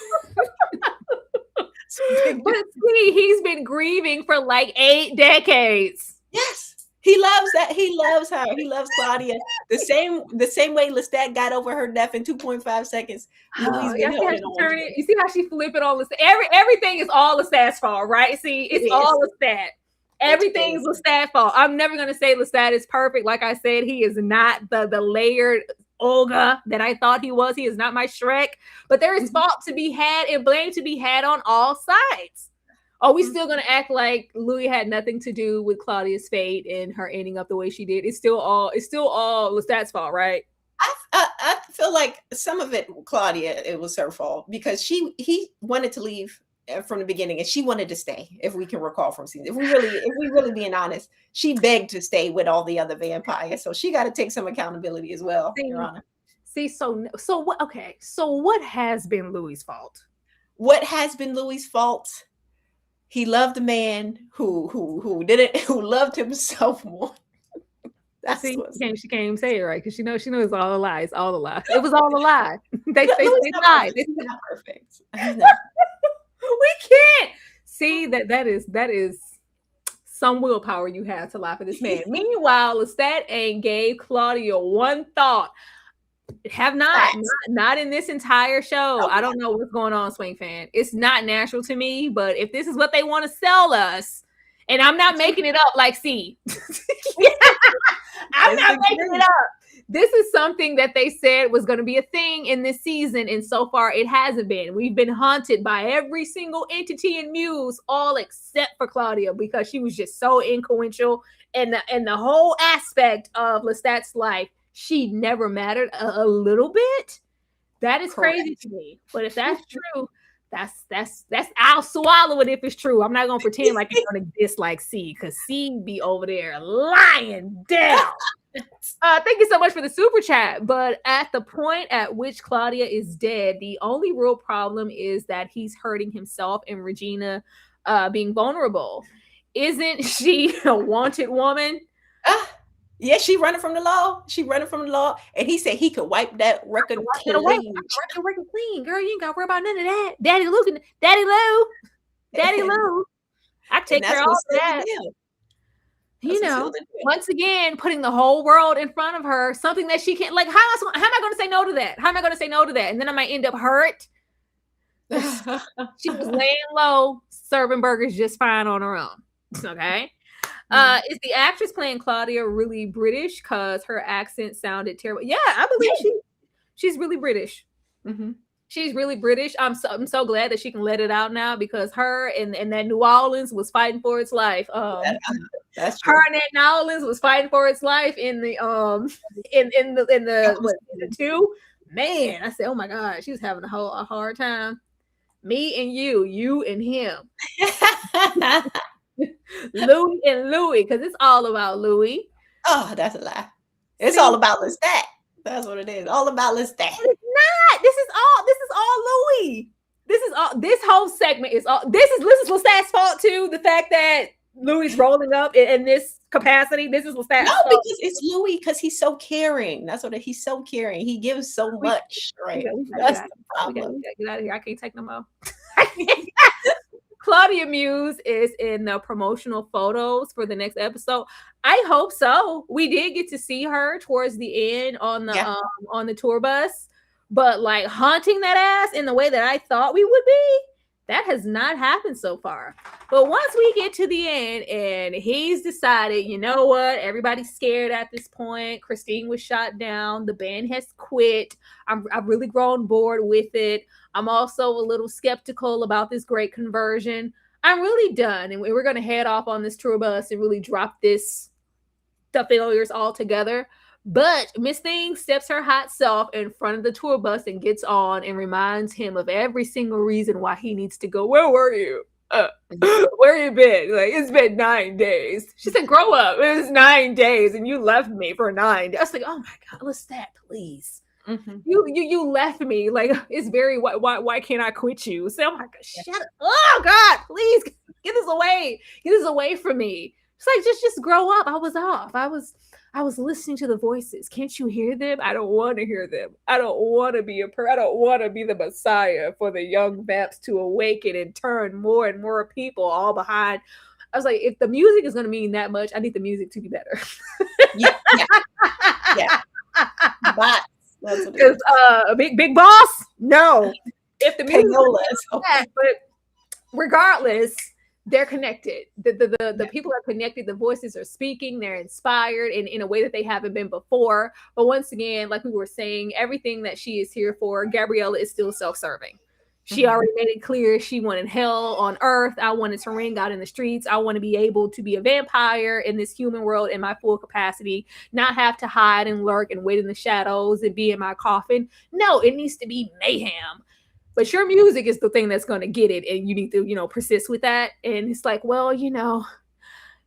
But see, he's been grieving for like 8 decades. Yes. He loves that. He loves her. He loves Claudia. The same way Lestat got over her death in 2.5 seconds. Louis been Y'all see how holding she on turn to it? it. You see how she flip it all? Everything is all Lestat's fault, right? See, it's It all is. Lestat. Everything's Lestat's fault. I'm never gonna say Lestat is perfect. Like I said, he is not the layered Olga that I thought he was. He is not my Shrek. But there is fault to be had and blame to be had on all sides. Are we still gonna act like Louis had nothing to do with Claudia's fate and her ending up the way she did? It's still all Lestat's fault, right? I feel like some of it, Claudia, it was her fault because he wanted to leave from the beginning and she wanted to stay. If we can recall from season, if we really being honest, she begged to stay with all the other vampires, so she got to take some accountability as well, Your Honor. See, so what? Okay, so what has been Louis' fault? What has been Louis' fault? He loved a man who loved himself more. That's she can't even say it right because she knows it's all a lie. It's all a lie. It was all a lie. they lied. He's not perfect. We can't see that is some willpower you have to lie for this man. Meanwhile, Lestat ain't gave Claudia one thought. Have not in this entire show. Okay. I don't know what's going on, Swing Fan. It's not natural to me, but if this is what they want to sell us, and I'm not making it up like C. I'm not making it up. This is something that they said was going to be a thing in this season, and so far it hasn't been. We've been haunted by every single entity and muse, all except for Claudia, because she was just so influential, and the whole aspect of Lestat's life, she never mattered a little bit. That is crazy to me. But if that's true, that's I'll swallow it if it's true. I'm not gonna pretend like it's gonna dislike C, because C be over there lying down. Thank you so much for the super chat. But at the point at which Claudia is dead, the only real problem is that he's hurting himself and Regina being vulnerable. Isn't she a wanted woman? Yeah, she running from the law. And he said he could wipe that record clean. Record clean. Girl, you ain't got to worry about none of that. Daddy Lou. I take care of all that. You know, once again, putting the whole world in front of her, something that she can't, like, how am I going to say no to that? And then I might end up hurt. She was laying low, serving burgers just fine on her own. Okay. Is the actress playing Claudia really British? Because her accent sounded terrible. Yeah, I believe she's really British. Mm-hmm. She's really British. I'm so glad that she can let it out now, because her and that New Orleans was fighting for its life. That's true. Her and that New Orleans was fighting for its life in the in the 2. Man, I said, oh my God, she was having a hard time. Me and you and him. Louis and Louis, because it's all about Louis. Oh, that's a lie. It's all about Lestat. That's what it is. All about Lestat. It's not. This is all Louis. This whole segment is all. This is Lestat's fault too. The fact that Louis rolling up in this capacity. This is Lestat's fault. Because it's Louis, because he's so caring. That's what he's so caring. He gives so much. Right. That's the problem. Get out of here. I can't take no more. Claudia Muse is in the promotional photos for the next episode. I hope so. We did get to see her towards the end on the tour bus, but like haunting that ass in the way that I thought we would be, that has not happened so far. But once we get to the end and he's decided, you know what, everybody's scared at this point. Christine was shot down. The band has quit. I've really grown bored with it. I'm also a little skeptical about this great conversion. I'm really done. And we're going to head off on this tour bus and really drop the failures altogether. But Miss Thing steps her hot self in front of the tour bus and gets on and reminds him of every single reason why he needs to go. Where were you? Where you been? Like, it's been 9 days. She said, grow up. It was 9 days and you left me for 9 days. I was like, oh my God, Lestat, please. Mm-hmm. You left me. Like, it's very, why can't I quit you? So I'm like, shut up. Oh God, please get this away from me. It's like, just grow up. I was off. I was listening to the voices. Can't you hear them? I don't want to hear them. I don't want to be I don't want to be the Messiah for the young vamps to awaken and turn more and more people all behind I was like, if the music is going to mean that much, I need the music to be better. Yeah, yeah. But because a big boss, no. If the music, but regardless, they're connected. The people are connected. The voices are speaking. They're inspired in a way that they haven't been before. But once again, like we were saying, everything that she is here for, Gabriella is still self-serving. She already made it clear she wanted hell on earth. I wanted to ring out in the streets. I want to be able to be a vampire in this human world in my full capacity, not have to hide and lurk and wait in the shadows and be in my coffin. No, it needs to be mayhem. But your music is the thing that's going to get it, and you need to, persist with that. And it's like, well,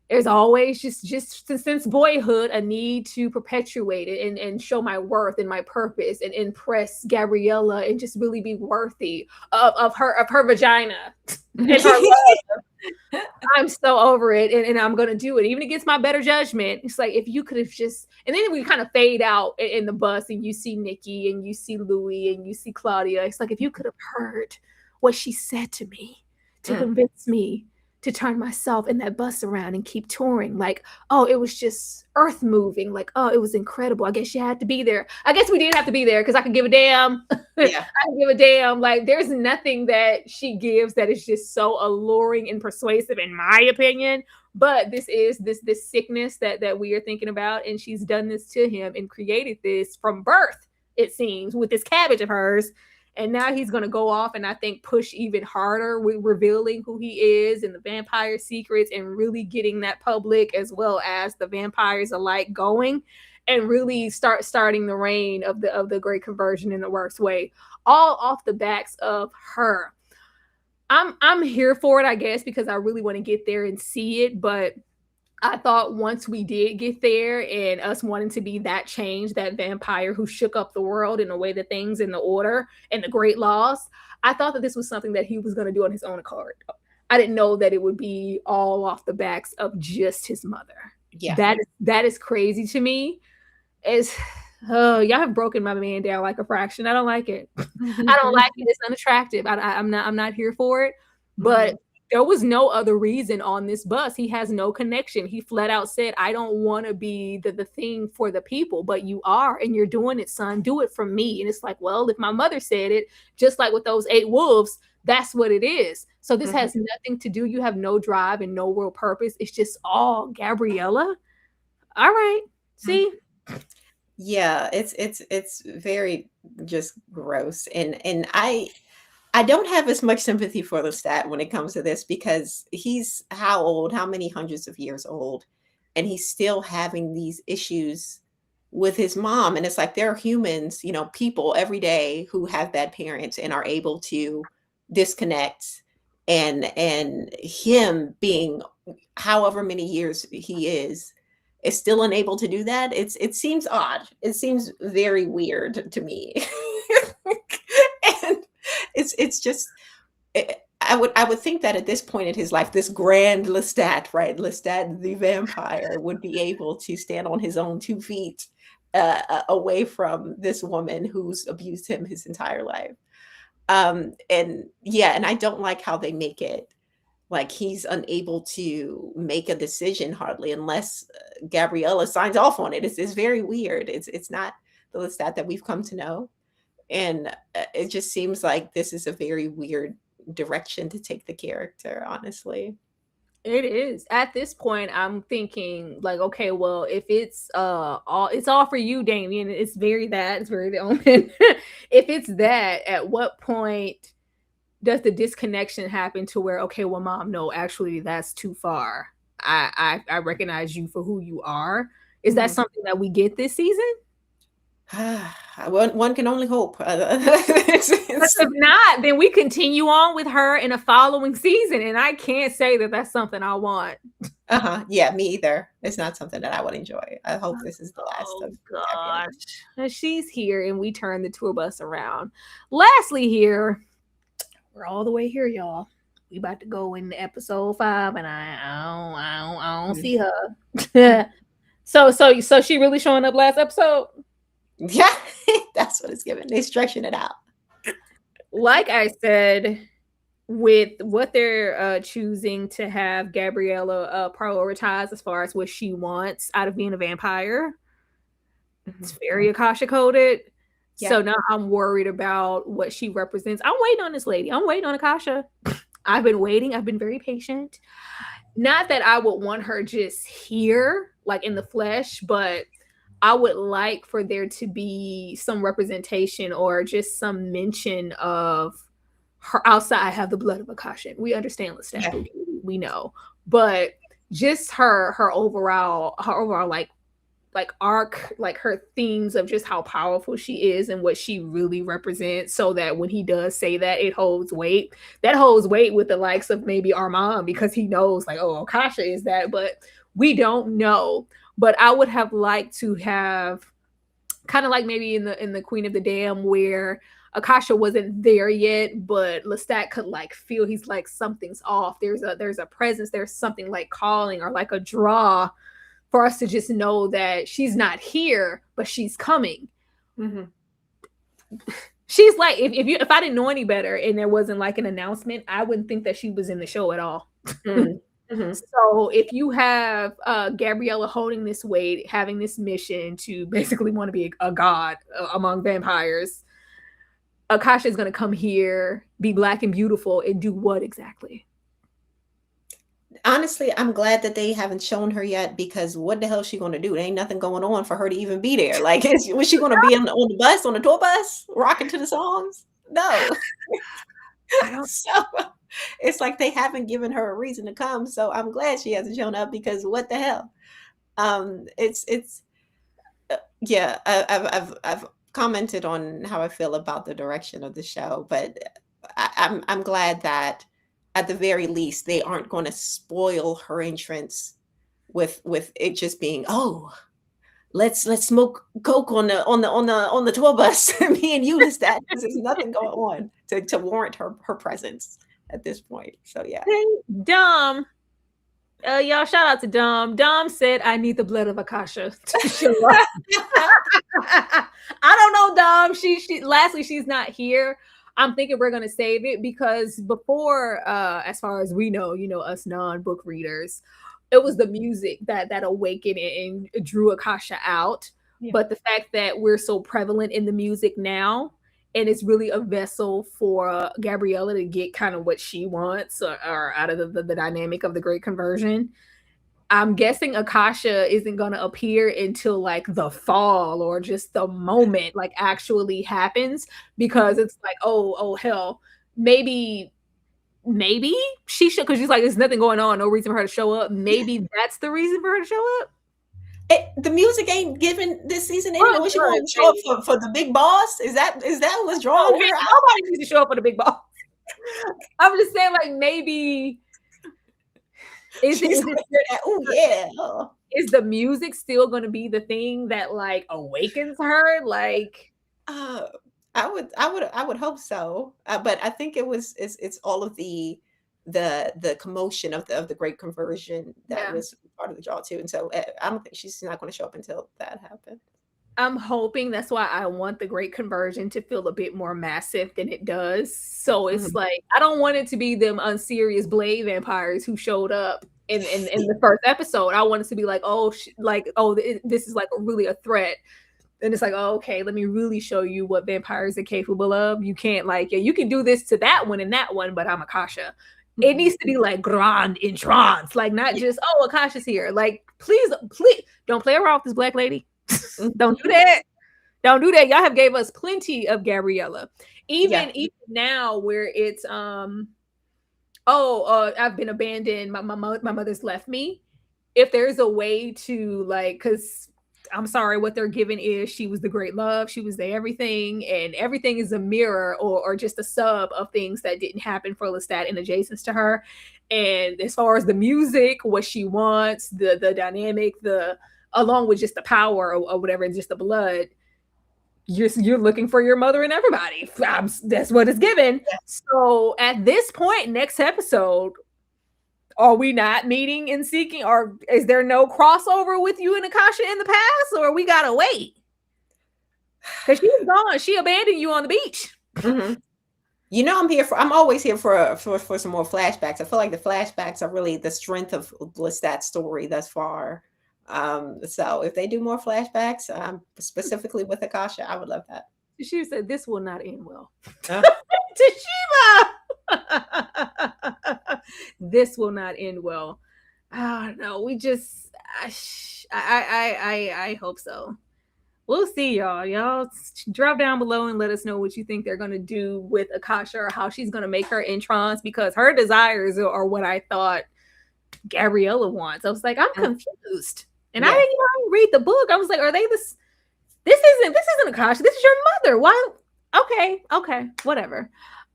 there's always just since boyhood a need to perpetuate it and show my worth and my purpose and impress Gabriella and just really be worthy of her vagina and her love. I'm so over it, and I'm gonna do it even against my better judgment. It's like, if you could have just, and then we kind of fade out in the bus and you see Nikki and you see Louis and you see Claudia. It's like, if you could have heard what she said to me to convince me to turn myself in that bus around and keep touring. Like, oh, it was just earth moving. Like, oh, it was incredible. I guess you had to be there. I guess we did have to be there because I could give a damn. Yeah. I can give a damn. Like, there's nothing that she gives that is just so alluring and persuasive, in my opinion. But this is this sickness that we are thinking about. And she's done this to him and created this from birth, it seems, with this cabbage of hers. And now he's going to go off and I think push even harder with revealing who he is and the vampire secrets and really getting that public as well as the vampires alike going and really starting the reign of the great conversion in the worst way, all off the backs of her. I'm here for it, I guess, because I really want to get there and see it. But I thought once we did get there and us wanting to be that change, that vampire who shook up the world in a way that things in the order and the great laws, I thought that this was something that he was going to do on his own accord. I didn't know that it would be all off the backs of just his mother. Yeah. That is crazy to me. Y'all have broken my man down like a fraction. I don't like it. I don't like it. It's unattractive. I'm not here for it. But there was no other reason on this bus. He has no connection. He flat out said, I don't want to be the thing for the people, but you are, and you're doing it, son. Do it for me. And it's like, well, if my mother said it, just like with those 8 wolves, that's what it is. So this has nothing to do. You have no drive and no real purpose. It's just all Gabriella. All right. See? Yeah, it's very just gross. And I don't have as much sympathy for Lestat when it comes to this, because he's how old? How many hundreds of years old? And he's still having these issues with his mom. And it's like, there are humans, people every day who have bad parents and are able to disconnect. And him being however many years he is still unable to do that. It seems odd. It seems very weird to me. And it's just, I would think that at this point in his life, this grand Lestat, right? Lestat the vampire would be able to stand on his own 2 feet away from this woman who's abused him his entire life. And I don't like how they make it like he's unable to make a decision hardly unless Gabriella signs off on it. It's very weird. It's not the Lestat that we've come to know. And it just seems like this is a very weird direction to take the character, honestly. It is. At this point, I'm thinking like, okay, well, if it's all for you, Damien. It's very the Omen. If it's that, at what point does the disconnection happen to where, okay, well, mom, no, actually that's too far. I recognize you for who you are. Is that something that we get this season? One can only hope. But if not, then we continue on with her in a following season, and I can't say that that's something I want. Yeah, me either. It's not something that I would enjoy. I hope this is the last of gosh. She's here, and we turn the tour bus around. Lastly, here we're all the way here, y'all. We about to go into episode 5, and I don't see her. So she really showing up last episode? Yeah, that's what it's given. They're stretching it out. Like I said, with what they're choosing to have Gabriella prioritize as far as what she wants out of being a vampire. It's very Akasha coded. Yeah. So now I'm worried about what she represents. I'm waiting on this lady. I'm waiting on Akasha. I've been waiting. I've been very patient. Not that I would want her just here, like in the flesh, but I would like for there to be some representation or just some mention of her outside. I have the blood of Akasha. We understand Lestat. Yeah. We know. But just her overall like arc, like her themes of just how powerful she is and what she really represents, so that when he does say that, it holds weight. That holds weight with the likes of maybe Armand, because he knows like, oh, Akasha is that, but we don't know. But I would have liked to have kind of like maybe in the Queen of the Dam, where Akasha wasn't there yet, but Lestat could like feel, he's like, something's off. There's a presence, there's something like calling or like a draw for us to just know that she's not here, but she's coming. Mm-hmm. She's like, if I didn't know any better and there wasn't like an announcement, I wouldn't think that she was in the show at all. Mm-hmm. So if you have Gabriella holding this weight, having this mission to basically want to be a god among vampires, Akasha is going to come here, be black and beautiful, and do what exactly? Honestly, I'm glad that they haven't shown her yet, because what the hell is she going to do? There ain't nothing going on for her to even be there. Like, was she going to be on the bus, on the tour bus, rocking to the songs? No. I don't. So it's like they haven't given her a reason to come. So I'm glad she hasn't shown up, because what the hell? Yeah. I've commented on how I feel about the direction of the show, but I'm glad that at the very least they aren't going to spoil her entrance with it just being, oh, let's smoke coke on the tour bus, me and you, Lestat. There's nothing going on to warrant her presence at this point. So yeah. Dom, y'all, shout out to Dom. Dom said, I need the blood of Akasha to show up. I don't know, Dom. She lastly, she's not here. I'm thinking we're gonna save it, because before, as far as we know, us non-book readers, it was the music that awakened and drew Akasha out. Yeah. But the fact that we're so prevalent in the music now, and it's really a vessel for Gabriella to get kind of what she wants or out of the dynamic of the Great Conversion, I'm guessing Akasha isn't going to appear until like the fall, or just the moment like actually happens, because it's like, oh hell, maybe she should, because she's like, there's nothing going on, no reason for her to show up. Maybe that's the reason for her to show up. The music ain't given this season anyway. Was she going to show up for the big boss? Is that what's drawing her out? Nobody needs to show up for the big boss. I'm just saying, like, maybe is the music still going to be the thing that like awakens her? Like, I would hope so. But I think it's all of the commotion of the Great Conversion that was part of the draw too. And so I don't think she's not going to show up until that happens. I'm hoping. That's why I want the Great Conversion to feel a bit more massive than it does. So it's like, I don't want it to be them unserious Blade vampires who showed up in the first episode. I want it to be like, this is like really a threat. And it's like, oh, okay, let me really show you what vampires are capable of. You can't like, you can do this to that one and that one, but I'm Akasha. It needs to be like grand entrance, like not just, oh, Akasha's here. Like, please don't play around with this black lady. Don't do that. Don't do that. Y'all have gave us plenty of Gabriella. Even now where it's I've been abandoned. My mother's left me. If there's a way to like, because I'm sorry, what they're giving is she was the great love, she was the everything, and everything is a mirror or just a sub of things that didn't happen for Lestat and adjacents to her. And as far as the music, what she wants, the dynamic, along with just the power or whatever, and just the blood, you're looking for your mother and everybody. That's what it's given. Yeah. So at this point, next episode, are we not meeting and seeking, or is there no crossover with you and Akasha in the past, or we gotta wait? Because she's gone. She abandoned you on the beach. I'm always here for some more flashbacks. I feel like the flashbacks are really the strength of Lestat's story thus far. So if they do more flashbacks, specifically with Akasha, I would love that. She said, "This will not end well." Uh, Tashima, this will not end well. No, we just, I hope so. We'll see, y'all. Y'all drop down below and let us know what you think they're gonna do with Akasha, or how she's gonna make her entrance, because her desires are what I thought Gabriella wants. I was like, I'm confused, and I didn't even read the book. I was like, are they this? This isn't Akasha. This is your mother. Why? Okay, whatever.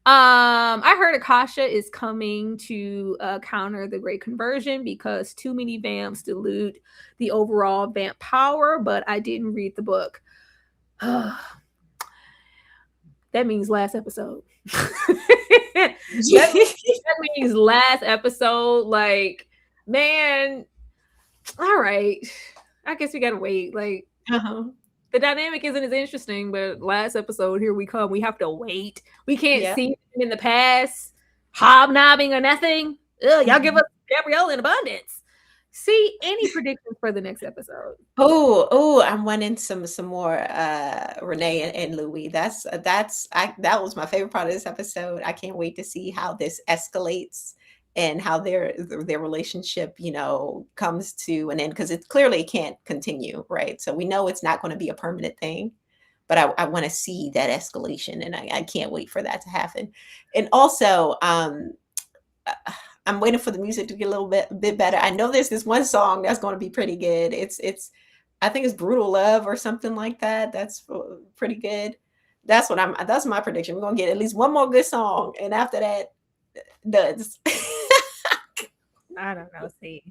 I heard Akasha is coming to counter the Great Conversion because too many vamps dilute the overall vamp power, but I didn't read the book. That means last episode. that means last episode. Like, man, all right. I guess we gotta wait. Like, the dynamic isn't as interesting, but last episode, here we come. We have to wait. We can't see them in the past, hobnobbing or nothing. Ugh, y'all give us Gabrielle in abundance. See, any predictions for the next episode? I'm wanting some more Renee and Louis. That was my favorite part of this episode. I can't wait to see how this escalates and how their relationship, comes to an end, because it clearly can't continue, right? So we know it's not going to be a permanent thing, but I want to see that escalation, and I can't wait for that to happen. And also, I'm waiting for the music to get a little bit better. I know there's this one song that's going to be pretty good. I think it's Brutal Love or something like that. That's pretty good. That's my prediction. We're going to get at least one more good song, and after that, duds. I don't know. See,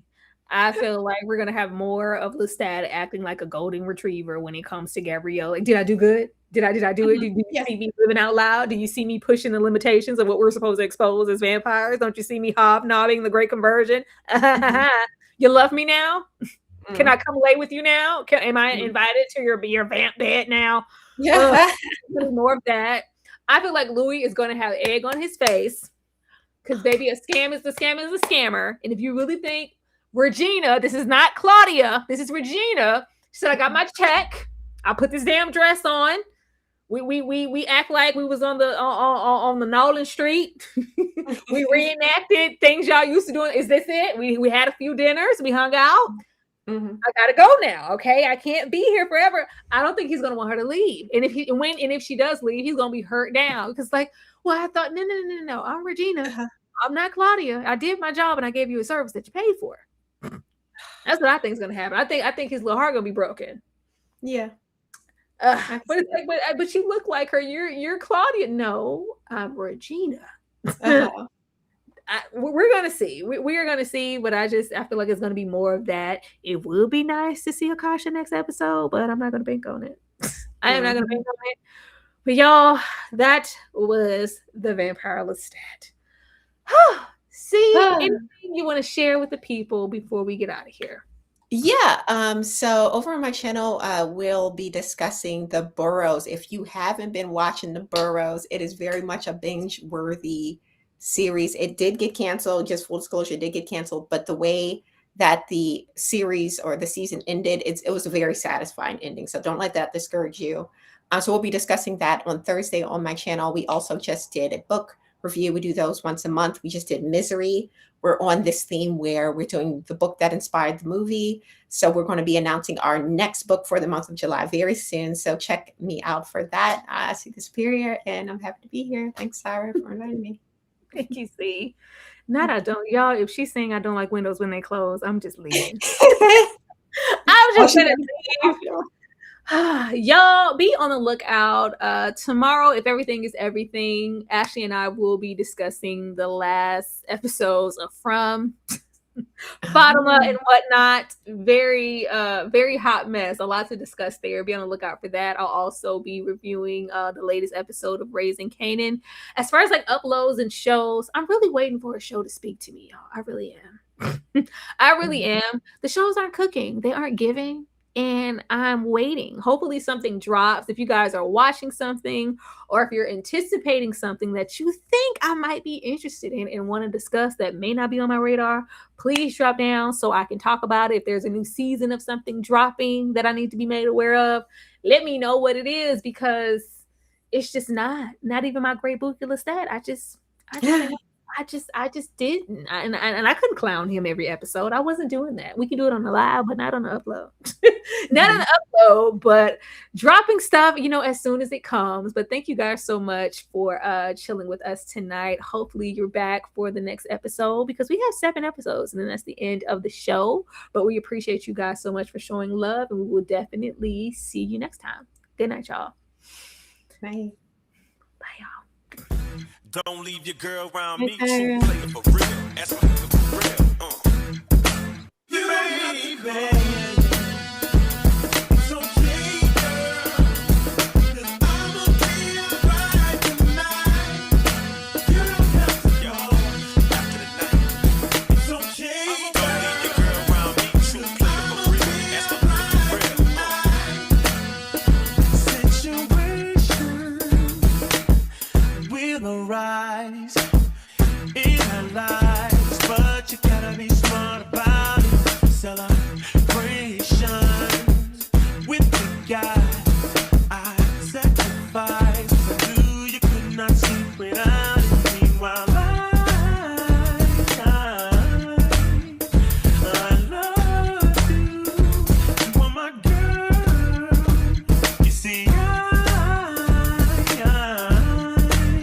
I feel like we're gonna have more of Lestat acting like a golden retriever when it comes to Gabrielle. Like, did I do good? Did I do it? Did you see me living out loud? Do you see me pushing the limitations of what we're supposed to expose as vampires? Don't you see me hobnobbing the Great Conversion? You love me now? Can I come lay with you now? Am I invited to your vamp bed now? Yeah, more of that. I feel like Louis is gonna have egg on his face. Because, baby, a scam is a scammer. And if you really think Regina, this is not Claudia, this is Regina. She said, I got my check. I'll put this damn dress on. We act like we was on the Nolan Street. We reenacted things y'all used to do. Is this it? We had a few dinners. We hung out. I gotta go now. Okay, I can't be here forever. I don't think he's gonna want her to leave. And if she does leave, he's gonna be hurt down, because, like, well, I thought, no, I'm Regina. I'm not Claudia. I did my job and I gave you a service that you paid for. That's what I think is gonna happen. I think his little heart gonna be broken. Yeah. But you look like her. You're Claudia. No, I'm Regina. We're gonna see. We are gonna see, but I feel like it's gonna be more of that. It will be nice to see Akasha next episode, but I'm not gonna bank on it. I am not gonna bank on it. But y'all, that was the Vampire Lestat. See, anything you want to share with the people before we get out of here? Yeah. So over on my channel, we'll be discussing the Burrows. If you haven't been watching the Burrows, it is very much a binge-worthy series. It did get canceled, just full disclosure, it did get canceled, but the way that the series or the season ended, it was a very satisfying ending. So don't let that discourage you. So we'll be discussing that on Thursday on my channel. We also just did a book review. We do those once a month. We just did Misery. We're on this theme where we're doing the book that inspired the movie. So we're going to be announcing our next book for the month of July very soon. So check me out for that. I see the Superior, and I'm happy to be here. Thanks, Sarah, for inviting me. Thank you, see. Not I don't. Y'all, if she's saying I don't like windows when they close, I'm just leaving. I'm just going to leave. Y'all be on the lookout. Tomorrow, if everything is everything, Ashley and I will be discussing the last episodes of From, Fatima, and whatnot. Very hot mess. A lot to discuss there. Be on the lookout for that. I'll also be reviewing the latest episode of Raising Canaan. As far as like uploads and shows, I'm really waiting for a show to speak to me, y'all. I really am. I really am. The shows aren't cooking. They aren't giving. and I'm waiting. Hopefully something drops. If you guys are watching something, or if you're anticipating something that you think I might be interested in and want to discuss that may not be on my radar, please drop down so I can talk about it. If there's a new season of something dropping that I need to be made aware of, let me know what it is, because it's just not even my great Vampire Lestat. I just didn't. And I couldn't clown him every episode. I wasn't doing that. We can do it on the live, but not on the upload. Not on the upload, but dropping stuff, as soon as it comes. But thank you guys so much for chilling with us tonight. Hopefully you're back for the next episode, because we have 7 episodes and then that's the end of the show. But we appreciate you guys so much for showing love, and we will definitely see you next time. Good night, y'all. Bye. Bye, y'all. Don't leave your girl around me. She play it for real. That's for real. You baby.